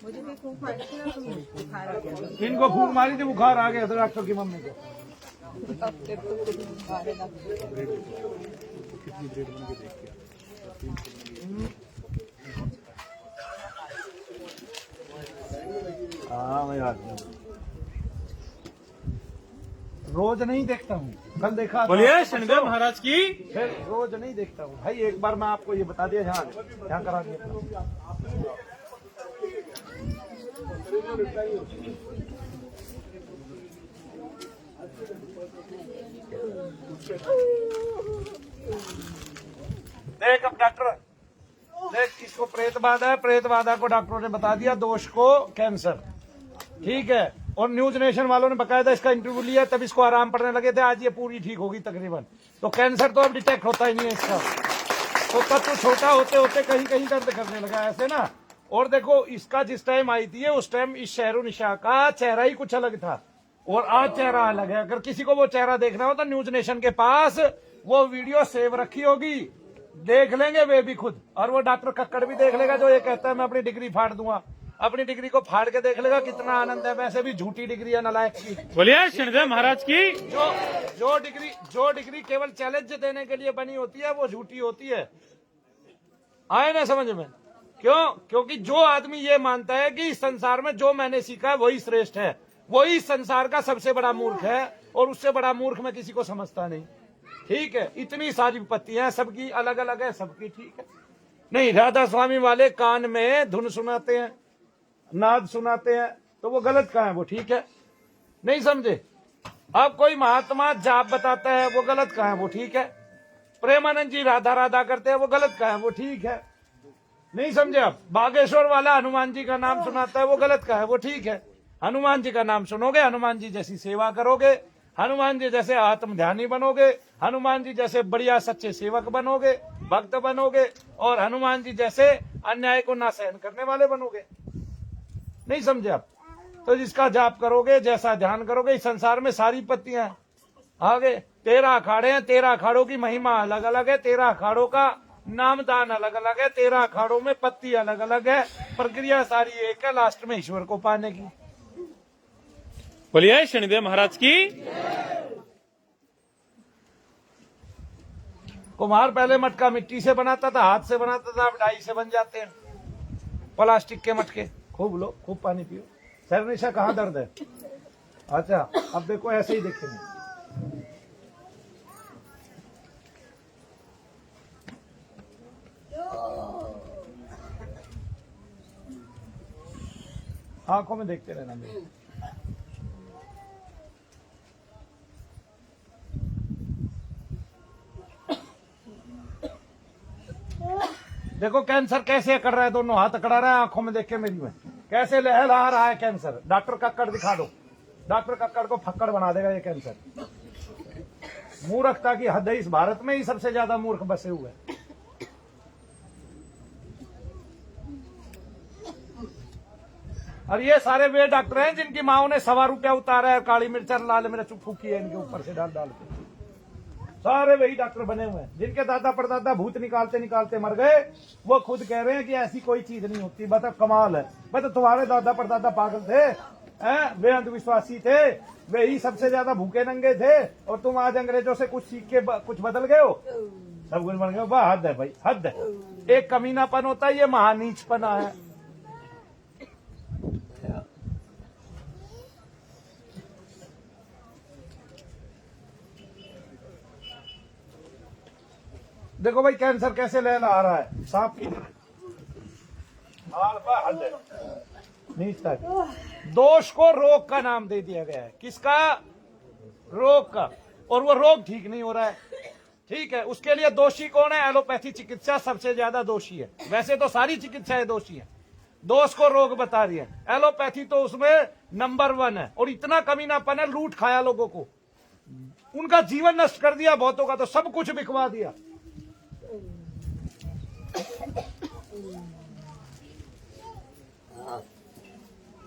मुझे भी फूंक मारी थी ना, तो बुखार आ गया। इनको फूंक मारी थी, बुखार आ गया था डॉक्टर की मम्मी को। हाँ मैं याद हूँ, रोज नहीं देखता हूँ, कल देखा। बोलिए शनिदेव महाराज की। फिर रोज नहीं देखता हूँ भाई, एक बार मैं आपको ये बता दिया, यहाँ करा दिया। देख अब डॉक्टर, देख इसको प्रेत बाधा है, प्रेत बाधा को डॉक्टरों ने बता दिया, दोष को कैंसर, ठीक है? और न्यूज नेशन वालों ने बकायदा इसका इंटरव्यू लिया, तब इसको आराम पड़ने लगे थे, आज ये पूरी ठीक होगी तकरीबन। तो कैंसर तो अब डिटेक्ट होता ही नहीं है इसका, तो तब तो छोटा होते होते कहीं कहीं दर्द करने लगा ऐसे ना। और देखो इसका जिस टाइम आई थी उस टाइम इस शहरो निशा का चेहरा ही कुछ अलग था, और आज चेहरा अलग है। अगर किसी को वो चेहरा देखना हो तो न्यूज नेशन के पास वो वीडियो सेव रखी होगी, देख लेंगे वे भी खुद। और वो डॉक्टर कक्कड़ भी देख लेगा जो ये कहता है मैं अपनी डिग्री फाड़ दूंगा, अपनी डिग्री को फाड़ के देख लेगा कितना आनंद है। वैसे भी झूठी डिग्री है नालायक की। बोलिए शनिदेव महाराज की। जो डिग्री केवल चैलेंज देने के लिए बनी होती है वो झूठी होती है, आए ना समझ में? क्यों? क्योंकि जो आदमी ये मानता है कि इस संसार में जो मैंने सीखा है वही श्रेष्ठ है, वही इस संसार का सबसे बड़ा मूर्ख है, और उससे बड़ा मूर्ख मैं किसी को समझता नहीं। ठीक है, इतनी सारी विपत्तियां हैं, सबकी अलग अलग है, सबकी ठीक है। नहीं, राधा स्वामी वाले कान में धुन सुनाते हैं, नाद सुनाते हैं, तो वो गलत कहाँ है? वो ठीक है। नहीं समझे? अब कोई महात्मा जाप बताता है, वो गलत कहाँ है? वो ठीक है। प्रेमानंद जी राधा राधा करते हैं, वो गलत कहाँ है? वो ठीक है। नहीं समझे? आप बागेश्वर वाला हनुमान जी का नाम सुनाता है, वो गलत कहाँ है? वो ठीक है। हनुमान जी का नाम सुनोगे, हनुमान जी जैसी सेवा करोगे, हनुमान जी जैसे आत्म ध्यानी बनोगे, हनुमान जी जैसे बढ़िया सच्चे सेवक बनोगे, भक्त बनोगे, और हनुमान जी जैसे अन्याय को ना सहन करने वाले बनोगे। नहीं समझे आप? तो जिसका जाप करोगे, जैसा ध्यान करोगे, इस संसार में सारी पत्तियां आगे 13 अखाड़े हैं, 13 अखाड़ों की महिमा अलग अलग है, 13 अखाड़ों का नामदान अलग अलग है, 13 अखाड़ों में पत्ती अलग अलग है, प्रक्रिया सारी एक है, लास्ट में ईश्वर को पाने की। बोलिए शनिदेव महाराज की। कुम्हार पहले मटका मिट्टी से बनाता था, हाथ से बनाता था, अब डाई से बन जाते हैं, प्लास्टिक के मटके। खूब लो, खूब पानी पियो। शर्निशा कहाँ दर्द है? अच्छा, अब देखो ऐसे ही देखेंगे। आंखों में देखते रहना मेरे। देखो कैंसर कैसे कर रहा है, दोनों हाथ अकड़ा रहा है, आंखों में देख के मेरी में कैसे लहला रहा है कैंसर। डॉक्टर कक्कड़ दिखा दो, डॉक्टर कक्कड़ को फक्कड़ बना देगा ये कैंसर। मूर्खता की हद है, इस भारत में ही सबसे ज्यादा मूर्ख बसे हुए हैं। और ये सारे वे डॉक्टर हैं जिनकी माओ ने 1.25 रुपया उतारा है, काली मिर्च और लाल मिर्च फूकी है इनके ऊपर से डाल डाल के। सारे वही डॉक्टर बने हुए हैं जिनके दादा परदादा भूत निकालते निकालते मर गए। वो खुद कह रहे हैं कि ऐसी कोई चीज नहीं होती। बताओ, कमाल है। बताओ, तुम्हारे दादा परदादा पागल थे, वे अंधविश्वासी थे, वे ही सबसे ज्यादा भूखे नंगे थे, और तुम आज अंग्रेजों से कुछ सीख के कुछ बदल गए हो, सब कुछ बन गए। वाह, हद है भाई, हद है। एक कमीनापन होता है, ये महानीचपना है। देखो भाई कैंसर कैसे लहला रहा है, सांप की तरह। नीचता है। दोष को रोग का नाम दे दिया गया है। किसका? रोग का। और वो रोग ठीक नहीं हो रहा है। ठीक है, उसके लिए दोषी कौन है? एलोपैथी चिकित्सा सबसे ज्यादा दोषी है। वैसे तो सारी चिकित्साएं दोषी है, दोष को रोग बता रही है। एलोपैथी तो उसमें नंबर 1 है। और इतना कमीनापन है, लूट खाया लोगों को, उनका जीवन नष्ट कर दिया बहुतों का, तो सब कुछ बिकवा दिया।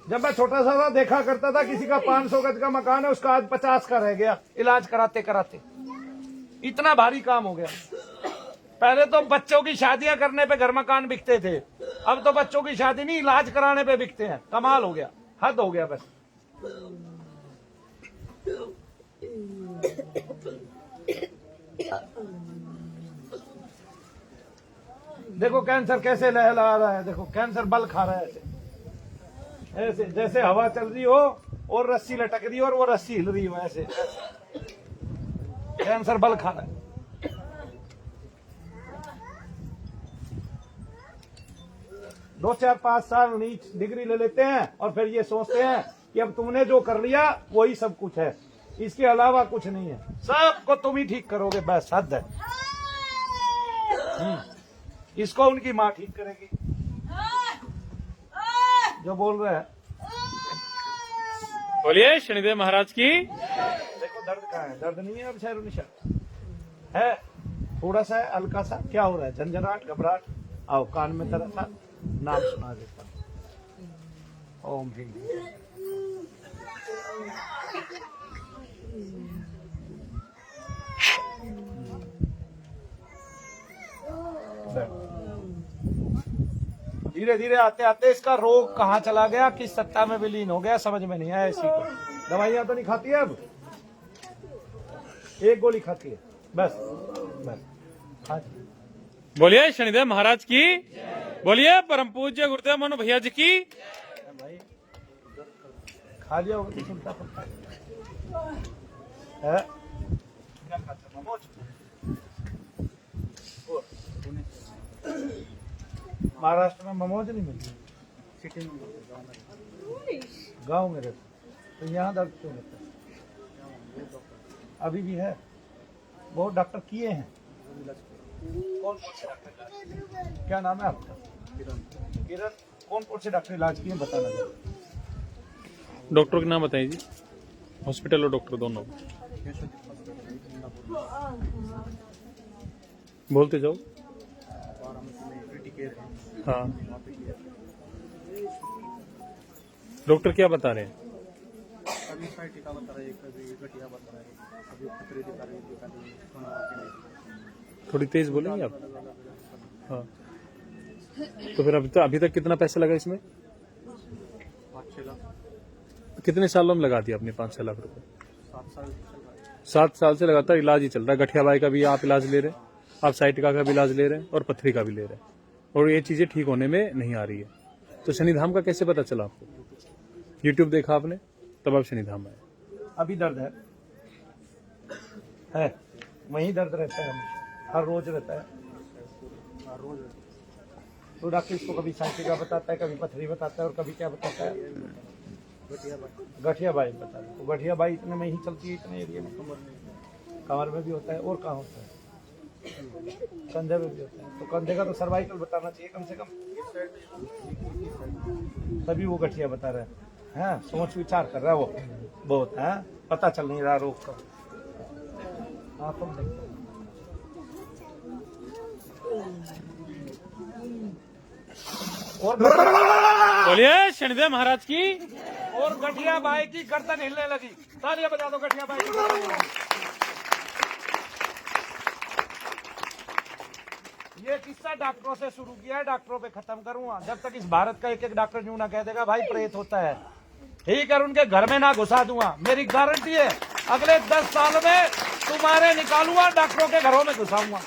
जब मैं छोटा सा था देखा करता था, किसी का 500 गज का मकान है, उसका आज 50 का रह गया इलाज कराते कराते। इतना भारी काम हो गया। पहले तो बच्चों की शादियां करने पे घर मकान बिकते थे, अब तो बच्चों की शादी नहीं, इलाज कराने पे बिकते हैं। कमाल हो गया, हद हो गया बस। देखो कैंसर कैसे लहला रहा है। देखो कैंसर बल खा रहा है ऐसे ऐसे, जैसे हवा चल रही हो और रस्सी लटक रही हो और वो रस्सी हिल रही हो, ऐसे कैंसर बल खा रहा है। 2, 4, 5 साल नीच डिग्री ले लेते हैं और फिर ये सोचते हैं कि अब तुमने जो कर लिया वही सब कुछ है, इसके अलावा कुछ नहीं है, सबको तुम ही ठीक करोगे, बस हद है। इसको उनकी माँ ठीक करेगी जो बोल रहे हैं। बोलिए शनिदेव महाराज की। देखो दर्द कहाँ है? दर्द नहीं है अब, शैरुनिशा है, थोड़ा सा है, हल्का सा। क्या हो रहा है? झंझनाहट, घबराहट? आओ कान में तरह सा नाम सुना देता। ओम ह्रीं। धीरे धीरे आते आते इसका रोग कहाँ चला गया, किस सत्ता में विलीन हो गया, समझ में नहीं आया इसी को। दवाइयां तो नहीं खाती है अब, एक गोली खाती है बस बस। बोलिए शनिदेव महाराज की। बोलिए परम पूज्य गुरुदेव मनु भैया जी की। भाई खा लिया होगा तो चिंता पड़ता है। क्या खाता है? मोमोज? महाराष्ट्र में मोमोज नहीं मिलती, सिटी में गांव में रहते तो यहाँ दर्द क्यों रहता है? अभी भी है, बहुत डॉक्टर किए हैं। कौन से डॉक्टर? क्या नाम है आपका? किरण। कौन से डॉक्टर इलाज किए बताना जरा। डॉक्टर का नाम बताइए जी, हॉस्पिटल और डॉक्टर दोनों। बोलते जाओ। हाँ, डॉक्टर क्या बता रहे हैं? कभी साइड टीका बता रहे हैं, कभी गठिया बता रहे हैं, कभी पथरी दिखा रहे हैं। थोड़ी तेज बोलेंगे आप? हाँ, तो फिर अभी तक कितना पैसा लगा इसमें? 5-6 लाख। कितने सालों में लगा दिया आपने 5-6 लाख रुपए? 7 साल चल रहा है। 7 साल से लगातार इलाज ही चल रहा है। गठियाबाई का भी आप इलाज ले रहे हैं, आप साइटिका का भी इलाज ले रहे हैं और पथरी का भी ले रहे हैं, और ये चीजें ठीक होने में नहीं आ रही है। तो शनिधाम का कैसे पता चला आपको? यूट्यूब देखा आपने, तब आप शनिधाम आए। अभी दर्द है वहीं दर्द रहता है हमेशा, हर रोज रहता है। तो डॉक्टर इसको कभी साइटिका बताता है, कभी पथरी बताता है, और कभी क्या बताता है? गठिया बाई बताता है। तो गठिया बाई इतने में ही चलती है, इतने एरिया में। कमर में भी होता है, और कहाँ होता है? कंधे में भी होता है। तो कंधे का तो सर्वाइकल बताना चाहिए कम से कम, तभी वो गठिया बता रहा है। सोच विचार कर रहा है वो बहुत है, पता चल नहीं रहा रोग का। आप हम देखते हैं। और बोलिए शनिदेव महाराज की। और गठिया बाई की गर्दन हिलने लगी। तालियां बजा दो गठिया बाई की गर्दन हिलने लगी। ये किस्सा डॉक्टरों से शुरू किया है, डॉक्टरों पे खत्म करूंगा। जब तक इस भारत का एक डॉक्टर यूं ना कह देगा भाई प्रेत होता है, ठीक है, उनके घर में ना घुसा दूंगा। मेरी गारंटी है अगले 10 साल में तुम्हारे निकालूंगा, डॉक्टरों के घरों में घुसाऊंगा।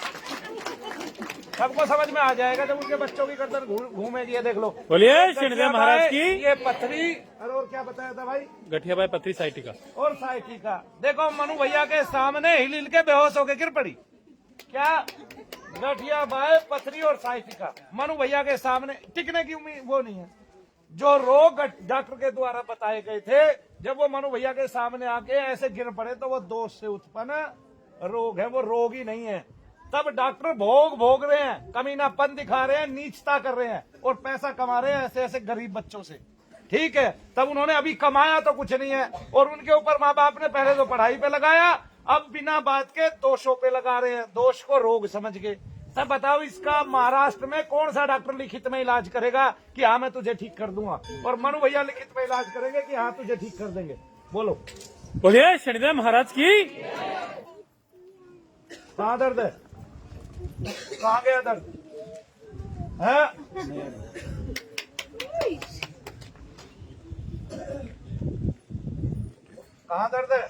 सबको समझ में आ जाएगा जब उनके बच्चों की गर्दन घूमेगी। ये देख लो। बोलिए शनिदेव महाराज की। ये पथरी और क्या बताया था भाई? गठियाबाई, पथरी, साइटिका और साइटिका। देखो मनु भैया के सामने हिल हिल के बेहोश होके गिर पड़ी। क्या? गठिया बाई, पथरी और साइटिका मनु भैया के सामने टिकने की उम्मीद वो नहीं है। जो रोग डॉक्टर के द्वारा बताए गए थे, जब वो मनु भैया के सामने आके ऐसे गिर पड़े तो वो दोष से उत्पन्न रोग है, वो रोग ही नहीं है। तब डॉक्टर भोग रहे हैं, कमीनापन दिखा रहे हैं, नीचता कर रहे हैं और पैसा कमा रहे हैं ऐसे ऐसे गरीब बच्चों से, ठीक है। तब उन्होंने अभी कमाया तो कुछ नहीं है, और उनके ऊपर माँ बाप ने पहले तो पढ़ाई पे लगाया, अब बिना बात के दोषों पे लगा रहे हैं, दोष को रोग समझ के। तब बताओ इसका महाराष्ट्र में कौन सा डॉक्टर लिखित में इलाज करेगा कि हाँ मैं तुझे ठीक कर दूंगा, और मनु भैया लिखित में इलाज करेंगे कि हाँ तुझे ठीक कर देंगे? बोलो। बोलिए शनिदेव महाराज की। कहाँ दर्द है? कहाँ गया दर्द है? कहाँ दर्द है?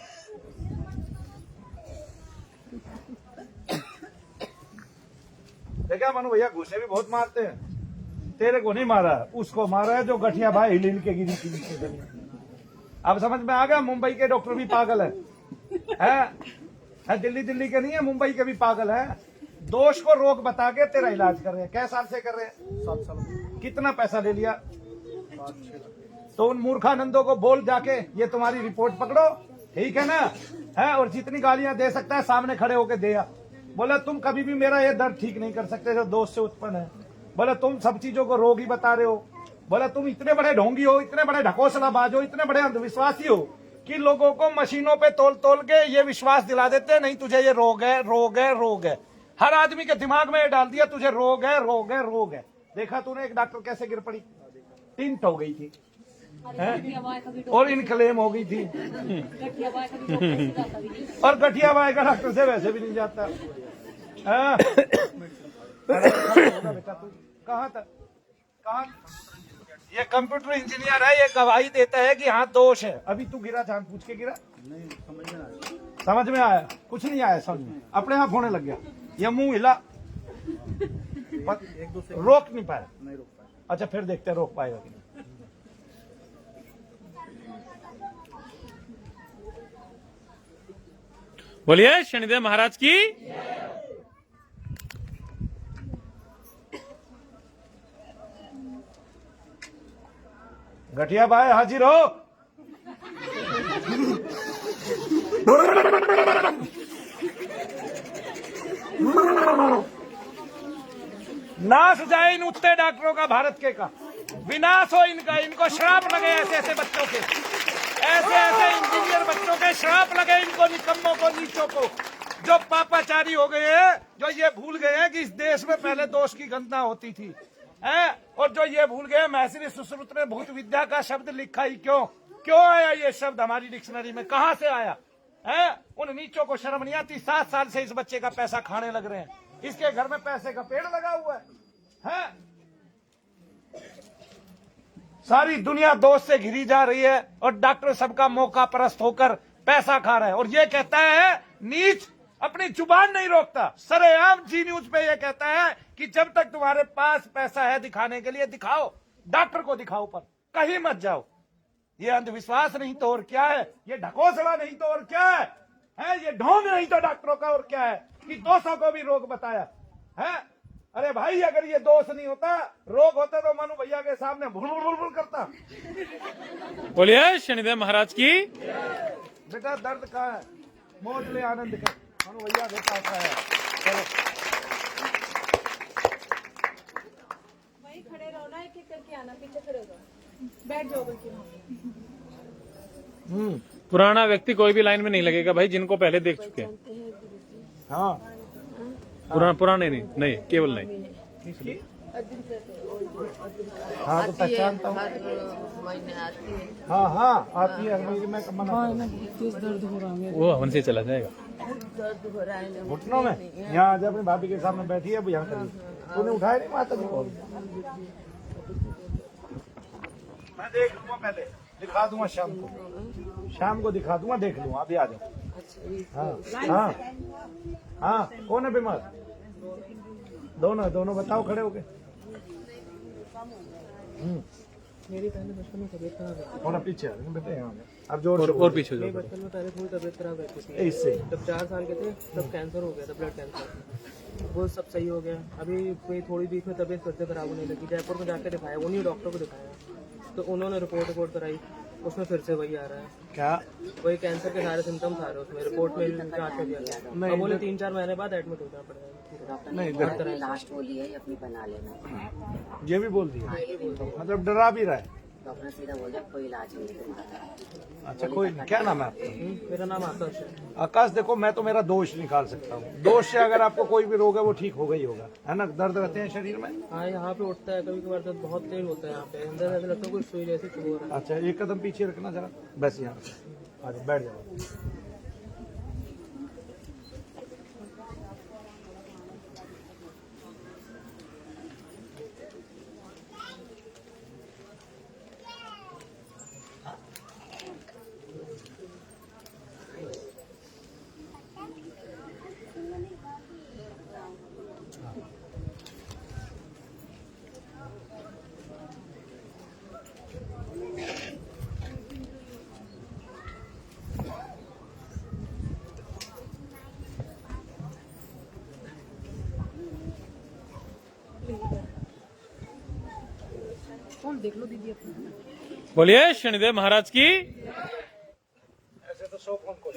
देखा मनु भैया घुसे भी बहुत मारते हैं। तेरे को नहीं मारा, उसको मारा है जो गठिया भाई हिल हिल के गिरी थी। अब समझ में आ गया, मुंबई के डॉक्टर भी पागल है, दिल्ली के नहीं है, मुंबई के भी पागल है। दोष को रोग बता के तेरा इलाज कर रहे हैं। कै साल से कर रहे हैं? 7 साल। कितना पैसा ले लिया? 5-6 लाख। तो उन मूर्खानंदों को बोल जाके ये तुम्हारी रिपोर्ट पकड़ो, ठीक है ना, है, और जितनी गालियां दे सकता है सामने खड़े होके दे। बोला तुम कभी भी मेरा ये दर्द ठीक नहीं कर सकते जो दोष से उत्पन्न है। बोला तुम सब चीजों को रोग ही बता रहे हो। बोला तुम इतने बड़े ढोंगी हो, इतने बड़े ढकोसलाबाज हो, इतने बड़े अंधविश्वासी हो कि लोगों को मशीनों पे तोल के ये विश्वास दिला देते नहीं तुझे ये रोग है, रोग है, रोग है। हर आदमी के दिमाग में ये डाल दिया तुझे रोग है, रोग है, रोग है। देखा तूने एक डॉक्टर कैसे गिर पड़ी, टिंट हो गई थी और इनक्लेम हो गई थी, और गठिया बाई का डॉक्टर से वैसे भी नहीं जाता। बेटा तू कहाँ था? कहाँ? ये कंप्यूटर इंजीनियर है, ये गवाही देता है कि हाँ दोष है। अभी तू गिरा, जान पूछ के गिरा? नहीं, समझ में आया। समझ में आया? कुछ नहीं आया समझ में, अपने आप होने लग गया। ये मुंह हिला, रोक नहीं पाया। नहीं रोक पाए। अच्छा फिर देखते हैं रोक पाएगा कि नहीं। बोलिए शनिदेव महाराज की। गठिया भाई हाजिर हो। नाश जाए इन उठते डॉक्टरों का, भारत के का विनाश हो इनका, इनको श्राप लगे ऐसे ऐसे बच्चों के, ऐसे ऐसे इंजीनियर बच्चों के श्राप लगे इनको, निकम्मों को, नीचों को, जो पापाचारी हो गए हैं, जो ये भूल गए हैं कि इस देश में पहले दोष की गणना होती थी है, और जो ये भूल गए महर्षि सुश्रुत ने भूत विद्या का शब्द लिखा ही क्यों, क्यों आया ये शब्द हमारी डिक्शनरी में, कहां से आया है? उन नीचों को शर्म नहीं आती, 7 साल से इस बच्चे का पैसा खाने लग रहे हैं, इसके घर में पैसे का पेड़ लगा हुआ है? सारी दुनिया दोष से घिरी जा रही है और डॉक्टर सबका मौका परस्त होकर पैसा खा रहा है, और ये कहता है नीच अपनी जुबान नहीं रोकता, सरेआम जी न्यूज पे ये कहता है कि जब तक तुम्हारे पास पैसा है दिखाने के लिए दिखाओ, डॉक्टर को दिखाओ, पर कहीं मत जाओ। ये अंधविश्वास नहीं तो और क्या है, ये ढकोसला नहीं तो और क्या है? ये ढोंग नहीं तो डॉक्टरों का और क्या है कि 200 को भी रोग बताया है? अरे भाई अगर ये दोष नहीं होता, रोग होता तो मनु भैया के सामने भुल भुल भुल करता। बोलिए शनिदेव महाराज की। बेटा दर्द का है, मौज ले आनंद का, मनु भैया के पास है। चलो वही खड़े रहो ना, एक एक करके आना, पीछे खड़े हो जाओ, बैठ जाओ बल्कि। पुराना व्यक्ति कोई भी लाइन में नहीं लगेगा भाई, जिनको पहले देख चुके हैं। हाँ पुराने नहीं केवल नहीं। हाँ तो पहचानता हूँ। हाँ हाँ आती है, मैं दर्द हो रहा है, वो हवन से चला जाएगा। दर्द हो रहा है घुटनों में। यहाँ आज अपनी भाभी के सामने बैठी है, अब यहाँ करिए। तूने उठाया नहीं माता जी को? मैं देख लूंगा, पहले दिखा दूंगा शाम को दिखा दूंगा, देख लूंगा, अभी आ जाओ। हाँ हाँ हाँ कौन है बीमार? दोनों बताओ खड़े होके। मेरी पहले बचपन में तबीयत खराब रहती थोड़ा पीछे बेटे, यहाँ अब जोर और पीछे थी। बचपन में पहले थोड़ी तबीयत खराब रहती थी, इससे जब 4 साल के थे तब कैंसर हो गया था, ब्लड कैंसर, वो सब सही हो गया। अभी कोई थोड़ी बीच में तबीयत फिर से खराब होने लगी, जयपुर में जाके दिखाया, उन्हीं डॉक्टर को दिखाया, तो उन्होंने रिपोर्ट कराई, उसमें फिर से वही आ रहा है। क्या? वही कैंसर के सारे सिम्टम्स आ रहे हैं उसमें, रिपोर्ट में जांच कर दिया। अब बोले 3-4 महीने बाद एडमिट होना पड़ेगा। नहीं लास्ट बोली है अपनी बना लेना, ये भी बोल दिया, मतलब डरा भी रहा है। डॉक्टर सीधा बोल दिया कोई इलाज नहीं तुम्हारा। अच्छा कोई नहीं। क्या नाम है आपका? मेरा नाम आकाश है। आकाश देखो, मैं तो मेरा दोष निकाल सकता हूँ, दोष से अगर आपको कोई भी रोग है वो ठीक हो गई होगा, है ना? दर्द रहते हैं शरीर में? हाँ यहाँ पे उठता है कभी कभार, दर्द बहुत तेज होता है यहाँ पे, अंदर ऐसा लगता है कोई सुई जैसी चुभ हो रहा है। अच्छा एक कदम पीछे रखना जरा, बस यहाँ आ जाओ, बैठ जाओ। देख लो दीदी अपनी। बोलिए शनिदेव महाराज की। ऐसे तो 100 फोन कॉल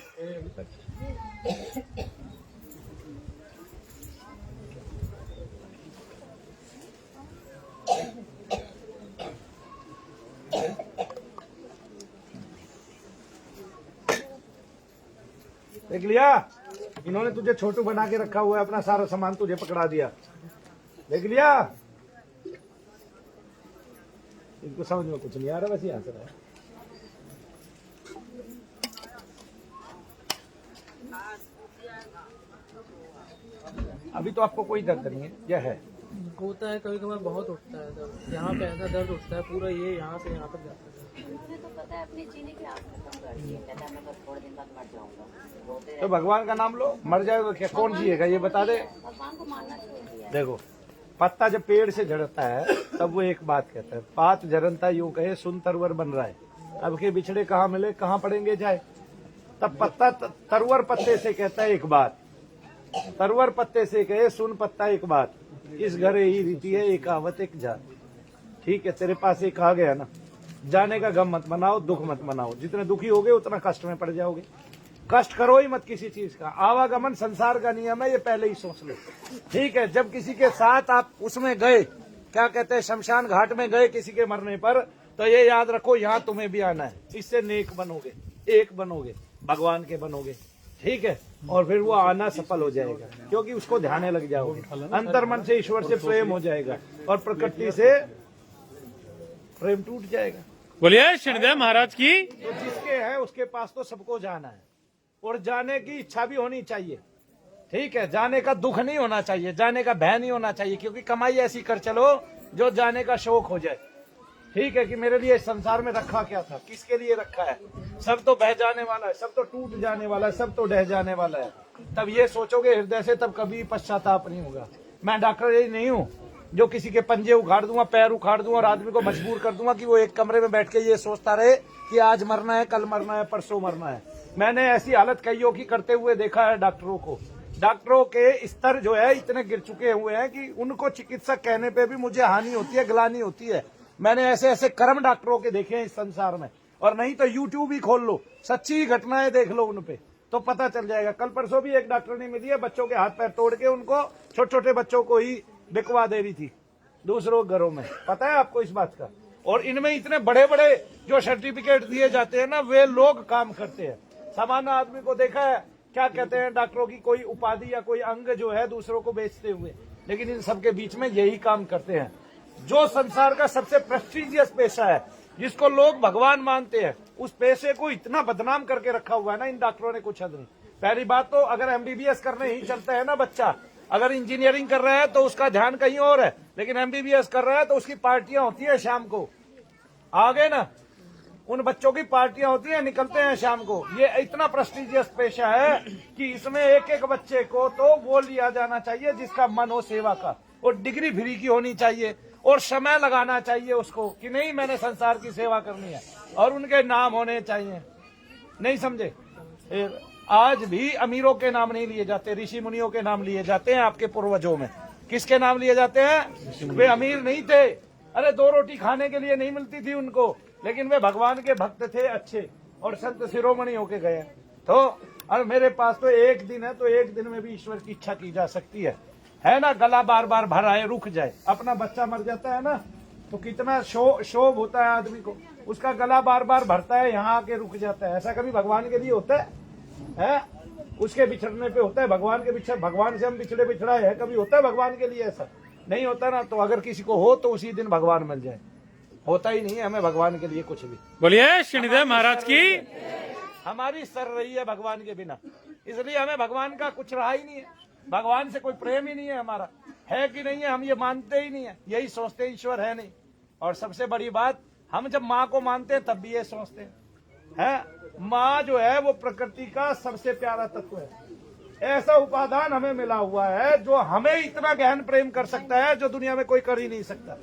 देख लिया, इन्होंने तुझे छोटू बना के रखा हुआ है, अपना सारा सामान तुझे पकड़ा दिया, देख लिया। इनको समझ में कुछ नहीं आ रहा, वैसे आंसर है। अभी तो आपको कोई दर्द नहीं है, यह है होता है कभी कभार, बहुत उठता है दर्द, यहाँ पे ऐसा दर्द उठता है पूरा, ये यहाँ से यहाँ तक जाता है। मुझे तो पता है अपनी जीने की आग खत्म कर दी है, कहता है मैं बस थोड़े दिन बाद मर जाऊंगा। तो भगवान का नाम लो, मर जाएगा क्या? कौन जिएगा ये बता दे। भगवान को मानना छोड़ दिया। देखो पत्ता जब पेड़ से झड़ता है तब वो एक बात कहता है, पात झरनता यूं कहे सुन तरवर बन रहा है। अब के बिछड़े कहाँ मिले कहाँ पड़ेंगे जाए। तब पत्ता तरवर पत्ते से कहता है एक बात, तरवर पत्ते से कहे सुन पत्ता एक बात, इस घरे ही रीति है एक आवत एक जात। ठीक है, तेरे पास एक आ गया ना, जाने का गम मत मनाओ, दुख मत मनाओ। जितने दुखी होगे उतना कष्ट में पड़ जाओगे। कष्ट करो ही मत किसी चीज का। आवागमन संसार का नियम है, ये पहले ही सोच लो। ठीक है, जब किसी के साथ आप उसमें गए, क्या कहते हैं, शमशान घाट में गए किसी के मरने पर, तो ये याद रखो यहाँ तुम्हें भी आना है। इससे नेक बनोगे, एक बनोगे, भगवान के बनोगे। ठीक है, और फिर वो आना सफल हो जाएगा, क्योंकि उसको ध्यान लग जाओगे। अंतर्मन से ईश्वर से प्रेम हो जाएगा और प्रकृति से प्रेम टूट जाएगा। बोलिए शनिदेव महाराज की। तो जिसके है उसके पास तो सबको जाना है, और जाने की इच्छा भी होनी चाहिए। ठीक है, जाने का दुख नहीं होना चाहिए, जाने का भय नहीं होना चाहिए, क्योंकि कमाई ऐसी कर चलो जो जाने का शौक हो जाए। ठीक है, कि मेरे लिए इस संसार में रखा क्या था, किसके लिए रखा है। सब तो बह जाने वाला है, सब तो टूट जाने वाला है, सब तो ढह जाने वाला है। तब ये सोचोगे हृदय से, तब कभी पश्चाताप नहीं होगा। मैं डॉक्टर यही नहीं हूँ जो किसी के पंजे उखाड़ दूंगा, पैर उखाड़ दूंगा और आदमी को मजबूर कर दूंगा कि वो एक कमरे में बैठ के ये सोचता रहे कि आज मरना है, कल मरना है, परसों मरना है। मैंने ऐसी हालत कईयों की करते हुए देखा है डॉक्टरों को। डॉक्टरों के स्तर जो है इतने गिर चुके हुए हैं कि उनको चिकित्सक कहने पे भी मुझे हानि होती है, ग्लानि होती है। मैंने ऐसे ऐसे कर्म डॉक्टरों के देखे हैं इस संसार में। और नहीं तो यूट्यूब ही खोल लो, सच्ची घटनाएं देख लो उन पे, तो पता चल जाएगा। कल परसों भी एक डॉक्टर ने मिली है, बच्चों के हाथ पैर तोड़ के उनको, छोटे छोटे बच्चों को ही बिकवा दे रही थी दूसरों घरों में। पता है आपको इस बात का? और इनमें इतने बड़े बड़े जो सर्टिफिकेट दिए जाते हैं ना, वे लोग काम करते हैं। सामान्य आदमी को देखा है, क्या कहते हैं, डॉक्टरों की कोई उपाधि या कोई अंग जो है दूसरों को बेचते हुए, लेकिन इन सबके बीच में यही काम करते हैं। जो संसार का सबसे प्रेस्टिजियस पेशा है, जिसको लोग भगवान मानते हैं, उस पेशे को इतना बदनाम करके रखा हुआ है ना इन डॉक्टरों ने, कुछ हद नहीं। पहली बात तो अगर एमबीबीएस करने ही चलता है ना बच्चा, अगर इंजीनियरिंग कर रहा है तो उसका ध्यान कहीं और है, लेकिन एमबीबीएस कर रहा है तो उसकी पार्टियां होती है शाम को। आगे ना उन बच्चों की पार्टियां होती हैं, निकलते हैं शाम को। ये इतना प्रेस्टिजियस पेशा है कि इसमें एक एक बच्चे को तो वो लिया जाना चाहिए जिसका मन हो सेवा का, और डिग्री फ्री की होनी चाहिए, और समय लगाना चाहिए उसको कि नहीं मैंने संसार की सेवा करनी है, और उनके नाम होने चाहिए। नहीं समझे? आज भी अमीरों के नाम नहीं लिए जाते, ऋषि मुनियों के नाम लिए जाते हैं। आपके पूर्वजों में किसके नाम लिए जाते हैं? वे अमीर नहीं थे, अरे 2 रोटी खाने के लिए नहीं मिलती थी उनको, लेकिन वे भगवान के भक्त थे अच्छे, और संत शिरोमणि होके गए। तो और मेरे पास तो एक दिन है, तो एक दिन में भी ईश्वर की इच्छा की जा सकती है ना। गला बार बार भर आए, रुक जाए। अपना बच्चा मर जाता है ना, तो कितना शोभ होता है आदमी को, उसका गला बार बार भरता है, यहाँ आके रुक जाता है। ऐसा कभी भगवान के लिए होता है? उसके बिछड़ने पे होता है। भगवान के भगवान से हम बिछड़े बिछड़ा है, कभी होता है भगवान के लिए? ऐसा नहीं होता ना। तो अगर किसी को हो तो उसी दिन भगवान मिल जाए, होता ही नहीं है हमें भगवान के लिए कुछ भी। बोलिए शनिदेव महाराज की। हमारी सर रही है भगवान के बिना, इसलिए हमें भगवान का कुछ रहा ही नहीं है। भगवान से कोई प्रेम ही नहीं है हमारा, है कि नहीं है हम ये मानते ही नहीं है, यही सोचते ईश्वर है नहीं। और सबसे बड़ी बात, हम जब माँ को मानते हैं तब भी ये सोचते हैं, माँ जो है वो प्रकृति का सबसे प्यारा तत्व है। ऐसा उपादान हमें मिला हुआ है जो हमें इतना गहन प्रेम कर सकता है जो दुनिया में कोई कर ही नहीं सकता।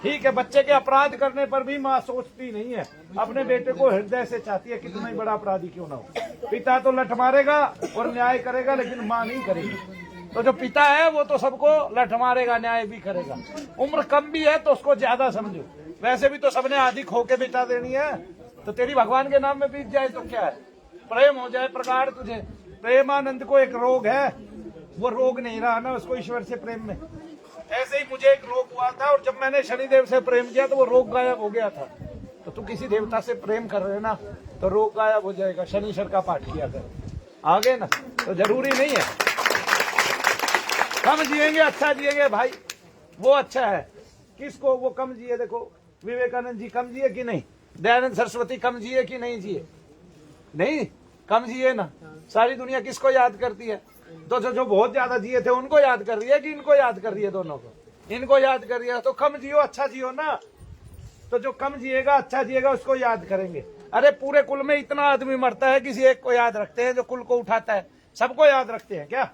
ठीक है, बच्चे के अपराध करने पर भी माँ सोचती नहीं है, अपने बेटे को हृदय से चाहती है, कितना ही बड़ा अपराधी क्यों ना हो। पिता तो लठ मारेगा और न्याय करेगा, लेकिन माँ नहीं करेगी। तो जो पिता है वो तो सबको लठ मारेगा, न्याय भी करेगा। उम्र कम भी है तो उसको ज्यादा समझो, वैसे भी तो सबने आदि खो के बेटा देनी है। तो तेरी भगवान के नाम में बीत जाए तो क्या है, प्रेम हो जाए प्रगाढ़ तुझे। प्रेमानंद को एक रोग है, वो रोग नहीं रहा ना उसको ईश्वर से प्रेम में। ऐसे ही मुझे एक रोग हुआ था, और जब मैंने शनिदेव से प्रेम किया तो वो रोग गायब हो गया था। तो तू किसी देवता से प्रेम कर रहे ना तो रोग गायब हो जाएगा। शनिश्चर का पाठ किया कर, आगे ना। तो जरूरी नहीं है कम जिएंगे अच्छा जिएंगे भाई, वो अच्छा है। किसको वो कम जिए? देखो विवेकानंद जी कम जिए कि नहीं? दयानंद सरस्वती कम जिए कि नहीं जिए? नहीं, कम जिए ना। सारी दुनिया किसको याद करती है? तो जो बहुत ज्यादा जिए थे उनको याद कर रही है कि इनको याद कर रही है? दोनों को, इनको याद कर रही है। तो कम जियो अच्छा जियो ना। तो जो कम जिएगा अच्छा जिएगा उसको याद करेंगे। अरे पूरे कुल में इतना आदमी मरता है, किसी एक को याद रखते हैं जो कुल को उठाता है? सबको याद रखते हैं क्या?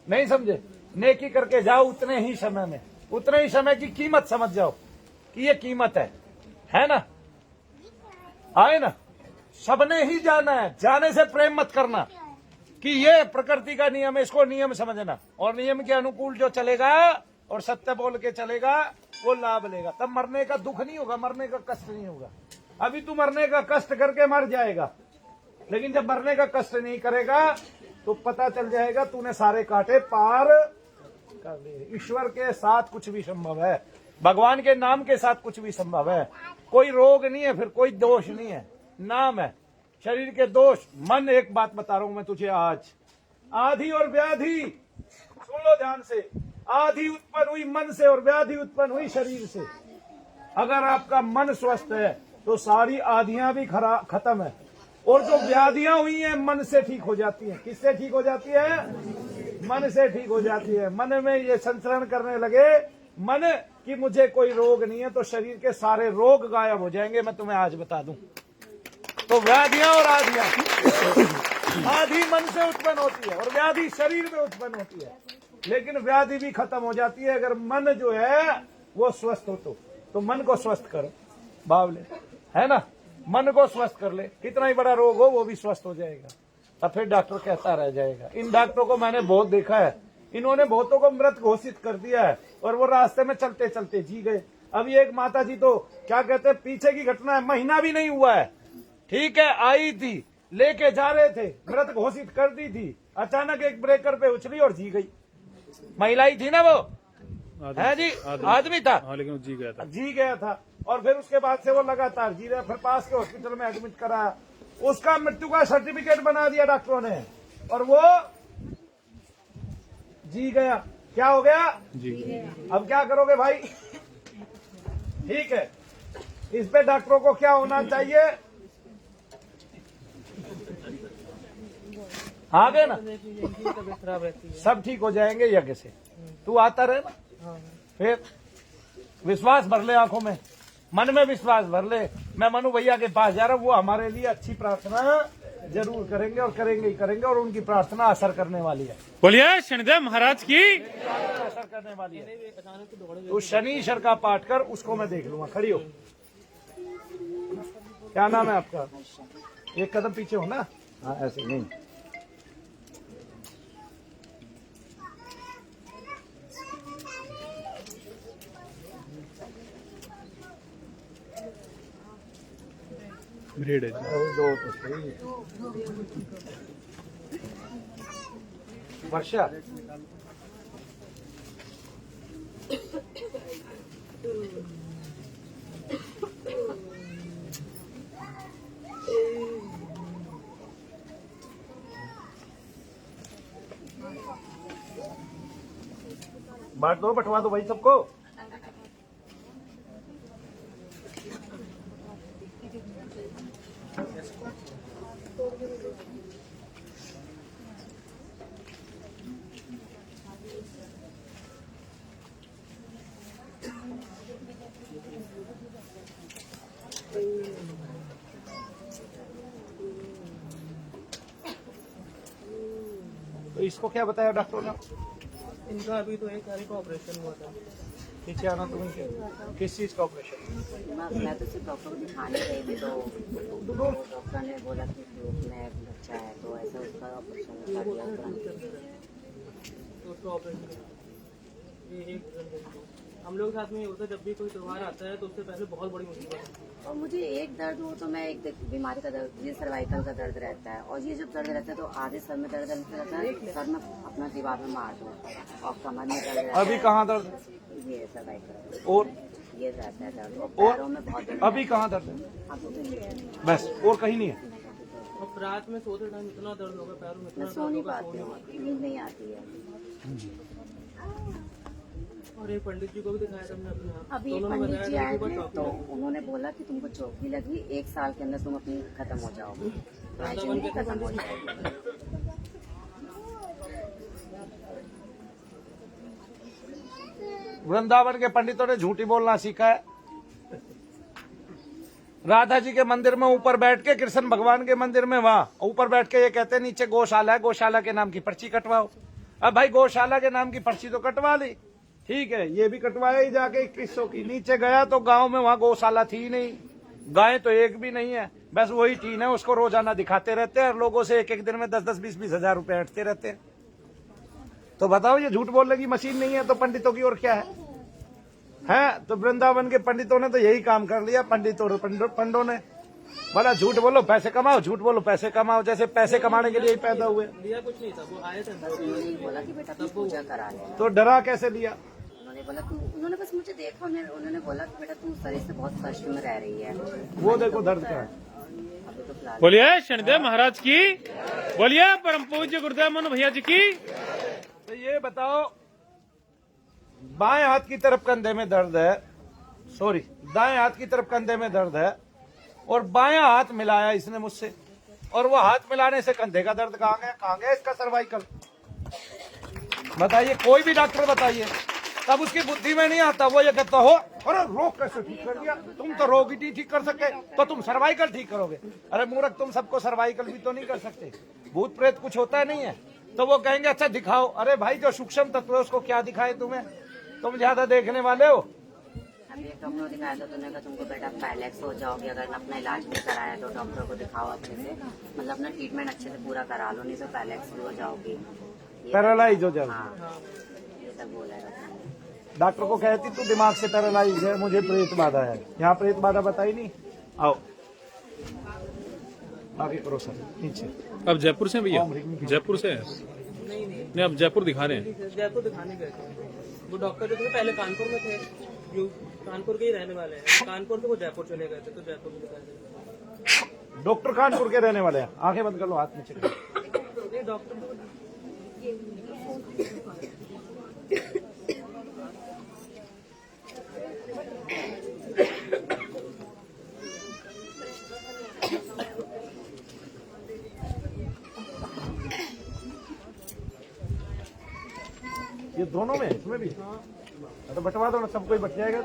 नहीं समझे? नेकी करके जाओ उतने ही समय में, उतने ही समय की कीमत समझ जाओ कि ये कीमत है ना? आए ना? सबने ही जाना है, जाने से प्रेम मत करना कि ये प्रकृति का नियम है, इसको नियम समझना और नियम के अनुकूल जो चलेगा और सत्य बोल के चलेगा वो लाभ लेगा। तब मरने का दुख नहीं होगा, मरने का कष्ट नहीं होगा। अभी तू मरने का कष्ट करके मर जाएगा, लेकिन जब मरने का कष्ट नहीं करेगा तो पता चल जाएगा तूने सारे कांटे पार कर लिए। ईश्वर के साथ कुछ भी संभव है, भगवान के नाम के साथ कुछ भी संभव है। कोई रोग नहीं है, फिर कोई दोष नहीं है, नाम है। शरीर के दोष, मन, एक बात बता रहा हूं मैं तुझे आज, आधि और व्याधि, सुन लो ध्यान से, आधि उत्पन्न हुई मन से और व्याधि उत्पन्न हुई शरीर से। अगर आपका मन स्वस्थ है तो सारी आधियां भी खत्म है, और जो व्याधियां हुई हैं मन से ठीक हो जाती हैं। किससे ठीक हो जाती है? मन से ठीक हो जाती है। मन में ये संचरण करने लगे मन कि मुझे कोई रोग नहीं है, तो शरीर के सारे रोग गायब हो जाएंगे। मैं तुम्हें आज बता दूं। तो व्याधियां और आधियां, आधि मन से उत्पन्न होती है और व्याधि शरीर में उत्पन्न होती है, लेकिन व्याधि भी खत्म हो जाती है अगर मन जो है वो स्वस्थ हो तो मन को स्वस्थ करो बावले, है ना? मन को स्वस्थ कर ले, कितना ही बड़ा रोग हो वो भी स्वस्थ हो जाएगा। तब फिर डॉक्टर कहता रह जाएगा। इन डॉक्टरों को मैंने बहुत देखा है, इन्होंने बहुतों को मृत घोषित कर दिया है और वो रास्ते में चलते चलते जी गए। अभी एक माता जी तो क्या कहते हैं, पीछे की घटना है, महीना भी नहीं हुआ है, ठीक है, आई थी, लेके जा रहे थे, मृत घोषित कर दी थी, अचानक एक ब्रेकर पे उछली और जी गई। महिला ही थी ना वो, है जी, आदमी था, हाँ, लेकिन वो जी गया था और फिर उसके बाद से वो लगातार जी रहा। फिर पास के हॉस्पिटल में एडमिट कराया, उसका मृत्यु का सर्टिफिकेट बना दिया डॉक्टरों ने और वो जी गया। क्या हो गया? जी। अब क्या करोगे भाई? ठीक है, इस पे डॉक्टरों को क्या होना चाहिए? आ गए ना, तबीयत खराब रहती है, सब ठीक हो जाएंगे यज्ञ से। तू आता रहे ना, फिर विश्वास भर ले आंखों में, मन में विश्वास भर ले। मैं मनु भैया के पास जा रहा हूँ, वो हमारे लिए अच्छी प्रार्थना जरूर करेंगे और करेंगे ही करेंगे, और उनकी प्रार्थना असर करने वाली है। बोलिए शनिदेव महाराज की असर करने वाली है। तो शनिश्वर का पाठ कर, उसको मैं देख लूंगा। खड़ी हो, क्या नाम है आपका? एक कदम पीछे हो ना, हाँ ऐसे नहीं। ग्रेड है। दो तो सही। वर्षा, बांट दो, बंटवा दो भाई सबको। तो इसको क्या बताया डॉक्टर ने? इनका अभी तो 1 तारीख को ऑपरेशन हुआ था। पीछे आना तुम्हें क्या? किस चीज का ऑपरेशन? मैं तो सिर्फ डॉक्टर को दिखाने गई थी, तो डॉक्टर ने बोला कि ट्यूब में बच्चा है, तो ऐसा उसका ऑपरेशन कर दिया। तो उसका ऑपरेशन ये एक हम लोग साथ में ये होता है, जब भी कोई त्योहार आता है तो उससे पहले बहुत बड़ी मुसीबत है। और मुझे एक दर्द हो तो मैं एक बीमारी का दर्द, ये सर्वाइकल का दर्द रहता है, और ये जब दर्द रहता है तो आधे सर में दर्द रहता है, सर में अपना दीवार में मार दो और कमर में दर्द रहता है। अभी कहाँ दर्द? ये सर्वाइकल और ये रहता है दर्द, और पैरों में बहुत दर्द। अभी कहाँ दर्द है? अभी तो ये है, बस और कहीं नहीं है। अब रात में सोते टाइम इतना दर्द होगा, पैरों में इतना मैं दर्द सो नहीं होगा, पाती हूँ, नींद नहीं आती है। और एक पंडित जी को भी दिखाया था हमने अपने यहाँ, अभी तो एक उन्होंने पंडित बताया जी था आए कि थे, बहुत तो उन्होंने बोला कि तुमको चौकी लगी, 1 साल के अंदर तुम अपनी खत्म हो जाओगे, जिंदगी खत्म हो जाएगी। वृंदावन के पंडितों ने झूठी बोलना सीखा है। राधा जी के मंदिर में ऊपर बैठ के, कृष्ण भगवान के मंदिर में वहां ऊपर बैठ के ये कहते हैं नीचे गौशाला है, गौशाला के नाम की पर्ची कटवाओ। अब भाई गौशाला के नाम की पर्ची तो कटवा ली, ठीक है, ये भी कटवाया ही जाके 2100 की। नीचे गया तो गांव में वहां गौशाला थी नहीं, गाय तो एक भी नहीं है, बस वही टीन है, उसको रोजाना दिखाते रहते हैं और लोगों से एक एक दिन में 10-10, 20-20 हजार रुपए हटते रहते हैं। तो बताओ, ये झूठ बोलने की मशीन नहीं है तो पंडितों की और क्या है? तो वृंदावन के पंडितों ने तो यही काम कर लिया, पंडितों और पंडों ने बोला झूठ बोलो पैसे कमाओ, झूठ बोलो पैसे कमाओ, जैसे पैसे कमाने के लिए ही पैदा हुए। लिया कुछ नहीं था, वो आए थे बोला कि बेटा तू पूजा करा ले। तो डरा कैसे लिया? उन्होंने बोला तू, उन्होंने बस मुझे देखा, उन्होंने बोला कि बेटा तू शरीर से बहुत कष्ट में रह रही है। वो देखो दर्द का है। अभी तो फिलहाल बोलिए शनिदेव महाराज की, बोलिए परम पूज्य गुरुदेव मनु भैया जी की। तो ये बताओ, बाएं हाथ की तरफ कंधे में दर्द है, सॉरी दाएं हाथ की तरफ कंधे में दर्द है, और बायां हाथ मिलाया इसने मुझसे, और वो हाथ मिलाने से कंधे का दर्द कहाँ गया? कहाँ गया इसका सर्वाइकल? बताइए, कोई भी डॉक्टर बताइए, तब उसकी बुद्धि में नहीं आता। वो ये कहता हो अरे रोग कैसे ठीक कर दिया, तुम तो रोग ही ठीक कर सके तो तुम सर्वाइकल ठीक करोगे। अरे मूर्ख, तुम सबको सर्वाइकल भी तो नहीं कर सकते, भूत प्रेत कुछ होता नहीं है। तो वो कहेंगे अच्छा दिखाओ। अरे भाई, जो सूक्ष्म तत्व है उसको क्या दिखाए तुम्हें? तुम ज्यादा देखने वाले हो। अभी एक डॉक्टर को दिखाया था, तुमने कहा तुमको बेटा पैलेक्स हो जाओगे, अगर अपना इलाज नहीं कराया तो डॉक्टर को दिखाओ अच्छे से, मतलब अपना ट्रीटमेंट अच्छे से पूरा करा लो, नहीं तो पैलेक्स भी हो जाओगी, पैरालाइज हो जाओ। हाँ ये सब बोला है डॉक्टर ने। डॉक्टर को कहती तू दिमाग से पैरालाइज है, मुझे प्रेत बाधा है। यहाँ प्रेत बाधा बताई नहीं। आओ आगे करो सर, नीचे। अब जयपुर से भैया? जयपुर से नहीं, अब जयपुर दिखा रहे हैं। जयपुर दिखाने गए थे। वो डॉक्टर जो थे पहले कानपुर में थे, जो कानपुर के ही रहने वाले हैं, कानपुर से वो जयपुर चले गए थे, तो जयपुर में दिखाया। डॉक्टर कानपुर के रहने वाले हैं। आंखें बंद कर लो, हाथ में चलो। नहीं डॉक्टर ये दोनों में, इसमें भी तो बंटवा दो ना, सब कोई बच जाएगा।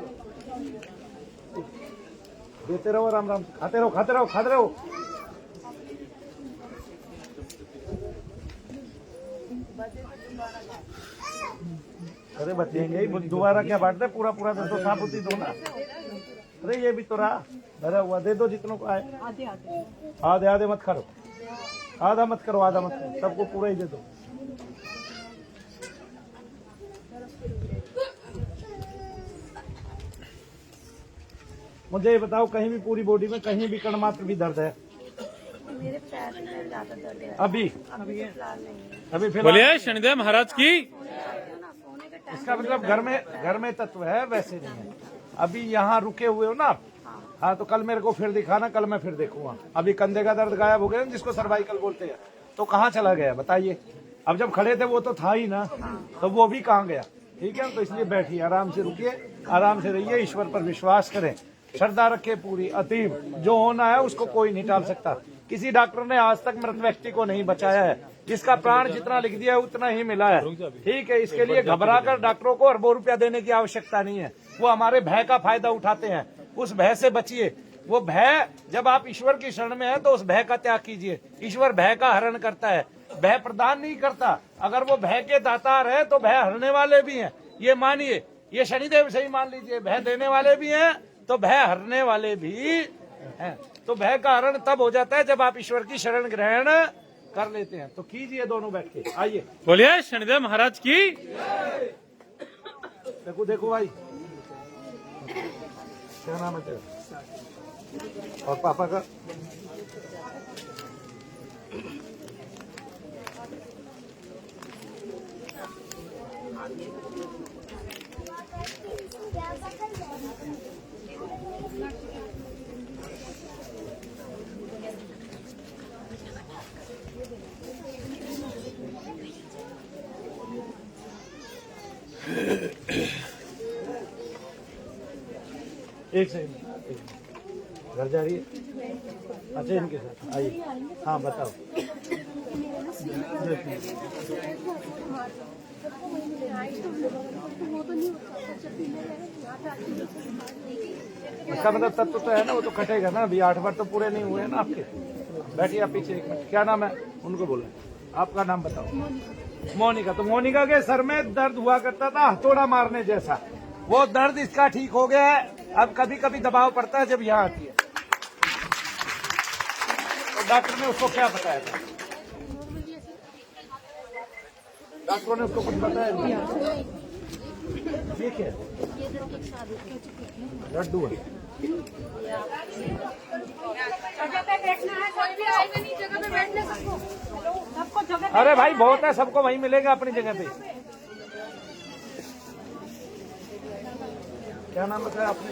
देते रहो आराम आराम से, खाते रहो खाते रहो खाते रहो। अरे बचेंगे ही, दोबारा क्या बांटते, पूरा पूरा दे दो, साबुती दो ना। अरे ये भी तो रहा, भरा हुआ दे दो जितनों को आए। आधे आधे मत करो, आधा मत करो, आधा मत करो, सबको पूरा ही दे दो। मुझे ये बताओ, कहीं भी पूरी बॉडी में कहीं भी कण मात्र भी दर्द है? मेरे पैर में ज्यादा दर्द है। अभी फिलहाल नहीं है। अभी फिलहाल बोलिए शनिदेव महाराज की। सोने के टाइम इसका मतलब घर में तत्व है, वैसे नहीं है। अभी यहाँ रुके हुए हो ना आप? हाँ, तो कल मेरे को फिर दिखाना, कल मैं फिर देखूंगा। अभी कंधे का दर्द गायब हो गया, जिसको सर्वाइकल बोलते हैं, तो कहाँ चला गया बताइए? अब जब खड़े थे वो तो था ही ना, तो वो भी कहाँ गया? ठीक है, तो इसलिए बैठिए, आराम से रुकिए, आराम से रहिए, ईश्वर पर विश्वास करें, श्रद्धा रखे पूरी अतीब। जो होना है उसको कोई नहीं टाल सकता। किसी डॉक्टर ने आज तक मृत व्यक्ति को नहीं बचाया है, जिसका प्राण जितना लिख दिया है उतना ही मिला है। ठीक है, इसके लिए घबराकर डॉक्टरों को अरबों रुपया देने की आवश्यकता नहीं है। वो हमारे भय का फायदा उठाते हैं, उस भय से बचिए। वो भय, जब आप ईश्वर की शरण में है तो उस भय का त्याग कीजिए। ईश्वर भय का हरण करता है, भय प्रदान नहीं करता। अगर वो भय के दातार है तो भय हरने वाले भी हैं, ये मानिए। ये शनिदेव से ही मान लीजिए, भय देने वाले भी हैं तो भय हरने वाले भी हैं। तो भय का हरण तब हो जाता है जब आप ईश्वर की शरण ग्रहण कर लेते हैं। तो कीजिए दोनों बैठ के, आइए। बोलिए शनिदेव महाराज की। देखो देखो भाई, क्या नाम है तेरा और पापा का? एक सेकंड, घर जा रही है? अच्छा, इनके साथ आइए। हाँ बताओ। इसका मतलब तत्व तो है ना, वो तो कटेगा ना। अभी 8 बार तो पूरे नहीं हुए ना आपके। बैठिए आप पीछे एक मिनट। क्या नाम है? उनको बोलो। आपका नाम बताओ। मोनिका, तो मोनिका के सर में दर्द हुआ करता था हथौड़ा मारने जैसा, वो दर्द इसका ठीक हो गया है। अब कभी कभी दबाव पड़ता है जब यहाँ आती है। तो डॉक्टर ने उसको क्या बताया था? डॉक्टर ने उसको कुछ बताया नहीं। ठीक है, लड्डू है। जगह पे बैठना है, कोई भी आएगा नहीं, जगह पे बैठने सबको जगह पे। अरे भाई बहुत है, सबको वहीं मिलेगा अपनी जगह पे। क्या नाम बताया आपने?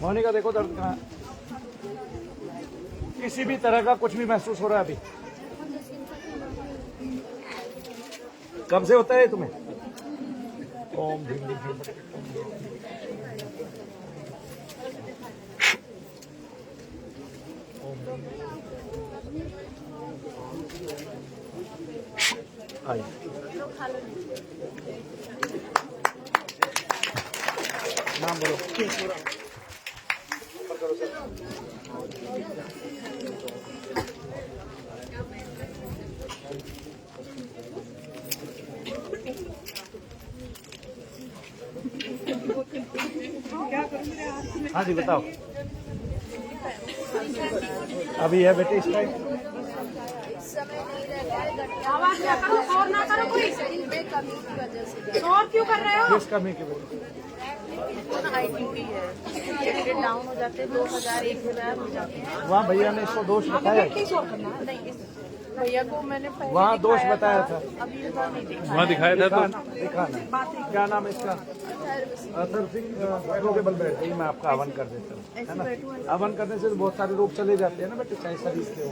मोनिका देखो दर्द कहाँ है? किसी भी तरह का कुछ भी महसूस हो रहा है अभी? कब से होता है तुम्हें? ओम भीम भीम भीम। आइए नाम बोलो। हाँ जी बताओ। अभी है बेटे इस टाइम? आवाज ना करो, शोर ना करो, कोई शरीर में कमी की वजह से शोर क्यों कर रहे हो? किस कमी की वजह से? ITP है, प्लेटलेट डाउन हो जाते हैं, 2000 1000 हो जाते हैं। वहाँ भैया ने इसको दोष बताया? नहीं, भैया को मैंने पहले वहाँ दोष दिखाया बताया था? अभी इस बार नहीं दिखाया। वहाँ दिखाया था तो दिखाना। क्या नाम है इसका? अथर सिंह। बैठो के बल बैठ जाइए, मैं आपका हवन कर देता हूँ, है ना? हवन करने से तो बहुत सारे रोग चले जाते हैं ना बेटे, चाहे शरीर के हो।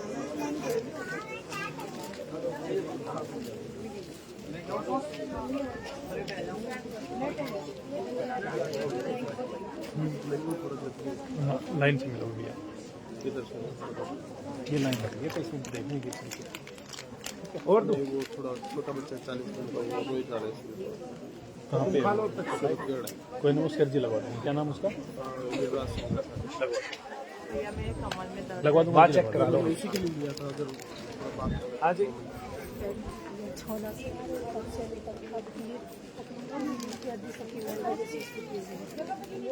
लाइन से मिलोगे भैया, ये लाइन हटिए पेशेंट देखने की। और दो वो थोड़ा छोटा बच्चा 40 दिन का वो रोज आ रहा है। कहाँ पे है? कोई ना, वो सर्जी लगवा देंगे। क्या नाम उसका? लगवा दूंगा। बात चेक करा लो। इसी के लिए लिया था अगर हाँ जी।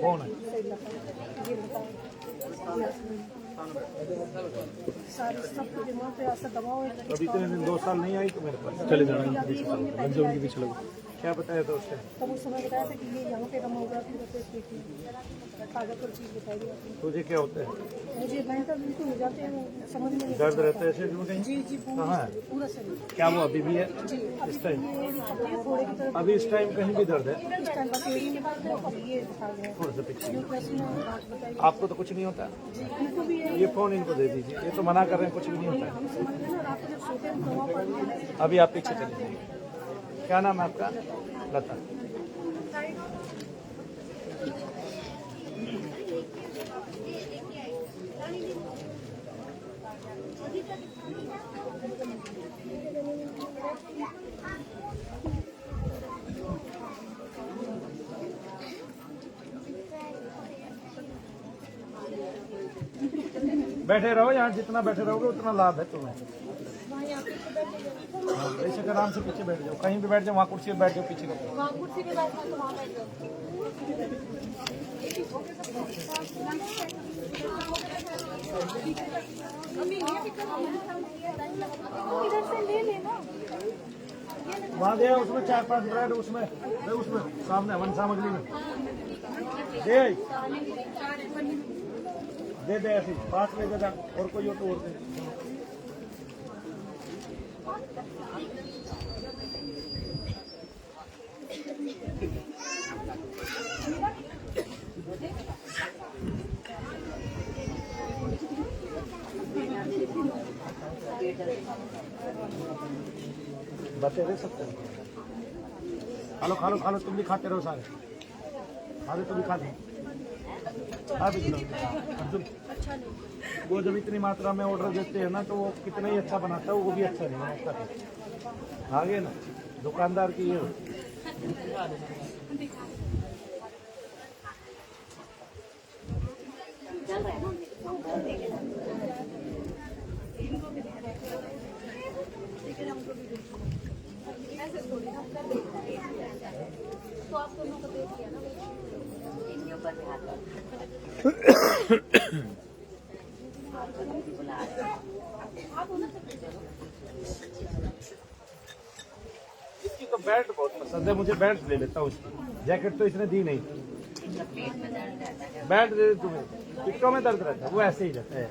कौन है? अभी इतने दिन 2 साल नहीं आई तो मेरे पास चले जाना, इनके पीछे चलो, लग जाओ उनके पीछे लगो। क्या बताया था उसने? तब उस समय बताया था कि ये यहाँ पे जमा होगा, फिर कागज पर चीज बताई गई। तुझे क्या होता है? मुझे भयंकर बिल्कुल हो जाते हैं, समझ में नहीं दर्द रहता है ऐसे भी कहीं? जी जी कहाँ है? पूरा शरीर क्या वो अभी भी है जी। इस टाइम? ये थोड़े की तरफ अभी इस टाइम कहीं भी दर्द है? इस टाइम बतेरी के बाद अब ये दिखा गया थोड़ा सा पीछे। जो कैसी ना बात बताई आपको तो कुछ नहीं होता? जी, इनको भी ये ये फोन इनको दे दीजिए, ये तो मना कर रहे हैं कुछ भी नहीं होता है। समझ में ना, रात को जब सोते हैं दवा पड़ती है। अभी आप पीछे चले जाइए। क्या नाम है आपका? लता। बैठे रहो यहाँ, जितना बैठे रहोगे उतना लाभ है तुम्हें। हाँ, ऐसे आराम से पीछे बैठ जाओ, कहीं भी बैठ जाओ, वहाँ कुर्सी पे बैठ जाओ, पीछे रखो। वहाँ कुर्सी पे बैठना तो वहाँ बैठ जाओ। इधर से ले लेना। वहाँ गया उसमें 4-5 ब्रेड उसमें सामने वन सामग्री में दे ऐसी 5 ले दे और कोई हो तो और दे। बचे रह सकते हैं। खा लो तुम भी खाते रहो सारे। अरे तुम भी खा लो। अर्जुन वो जब इतनी मात्रा में ऑर्डर देते हैं ना तो वो कितना ही अच्छा बनाता है वो भी अच्छा नहीं बनाता। आगे ना दुकानदार की ये तो आप दोनों को देख लिया ना, इनके ऊपर भी हाथ इसकी तो बेल्ट बहुत पसंद है मुझे। बेल्ट ले लेता हूँ उसकी। जैकेट तो इसने दी नहीं। बेल्ट दे दे तुम्हें। पिट्टों में दर्द रहता है वो ऐसे ही रहता है।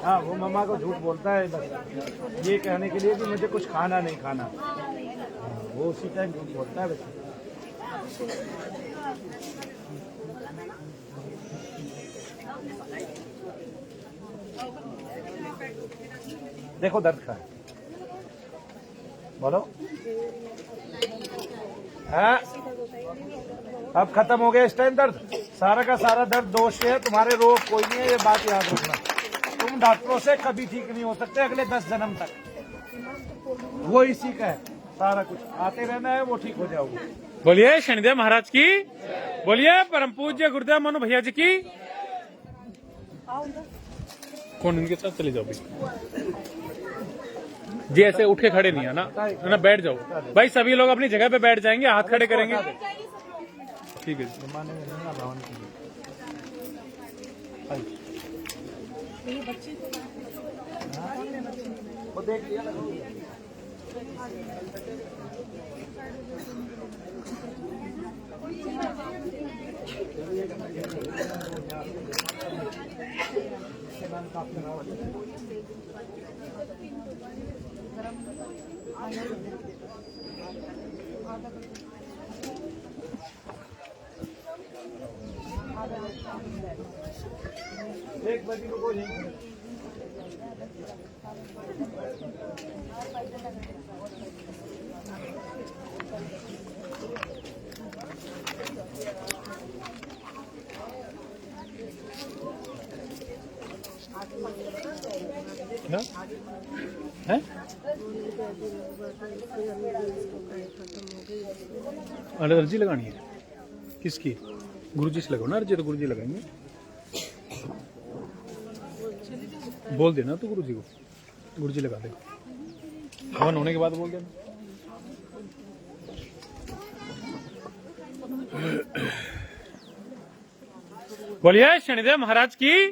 हाँ वो मम्मा को झूठ बोलता है बस ये कहने के लिए कि मुझे कुछ खाना नहीं खाना। वो उसी टाइम झूठ बोलता है वैसे। देखो दर्द का है बोलो। हाँ अब खत्म हो गया इस टाइम दर्द। सारा का सारा दर्द दोष है तुम्हारे रोग कोई नहीं है ये बात याद रखना। तुम डॉक्टरों से कभी ठीक नहीं हो सकते अगले 10 जन्म तक। वो इसी का है सारा कुछ। आते रहना है वो ठीक हो जाओगे। बोलिए शनिदेव महाराज की। बोलिए परम पूज्य गुरुदेव मनु भैया जी की। कौन इनके साथ चले जाओ जी। ऐसे उठ के खड़े नहीं है ना बैठ जाओ भाई। सभी लोग अपनी जगह पे बैठ जाएंगे हाथ खड़े करेंगे। ठीक है वो देख लिया एक बजे को बोलिए। है अर्जी लगानी है किसकी? गुरुजी से लगाओ ना अर्जी। तो गुरुजी लगाएंगे। बोल देना तो गुरुजी को। गुरुजी लगा दे। हवन होने के बाद बोल देना। बोलिए शनिदेव महाराज की।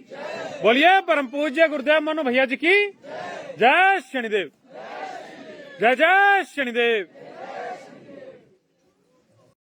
बोलिए परम पूज्य गुरुदेव मनु भैया जी की। जय शनिदेव। जय जय शनिदेव।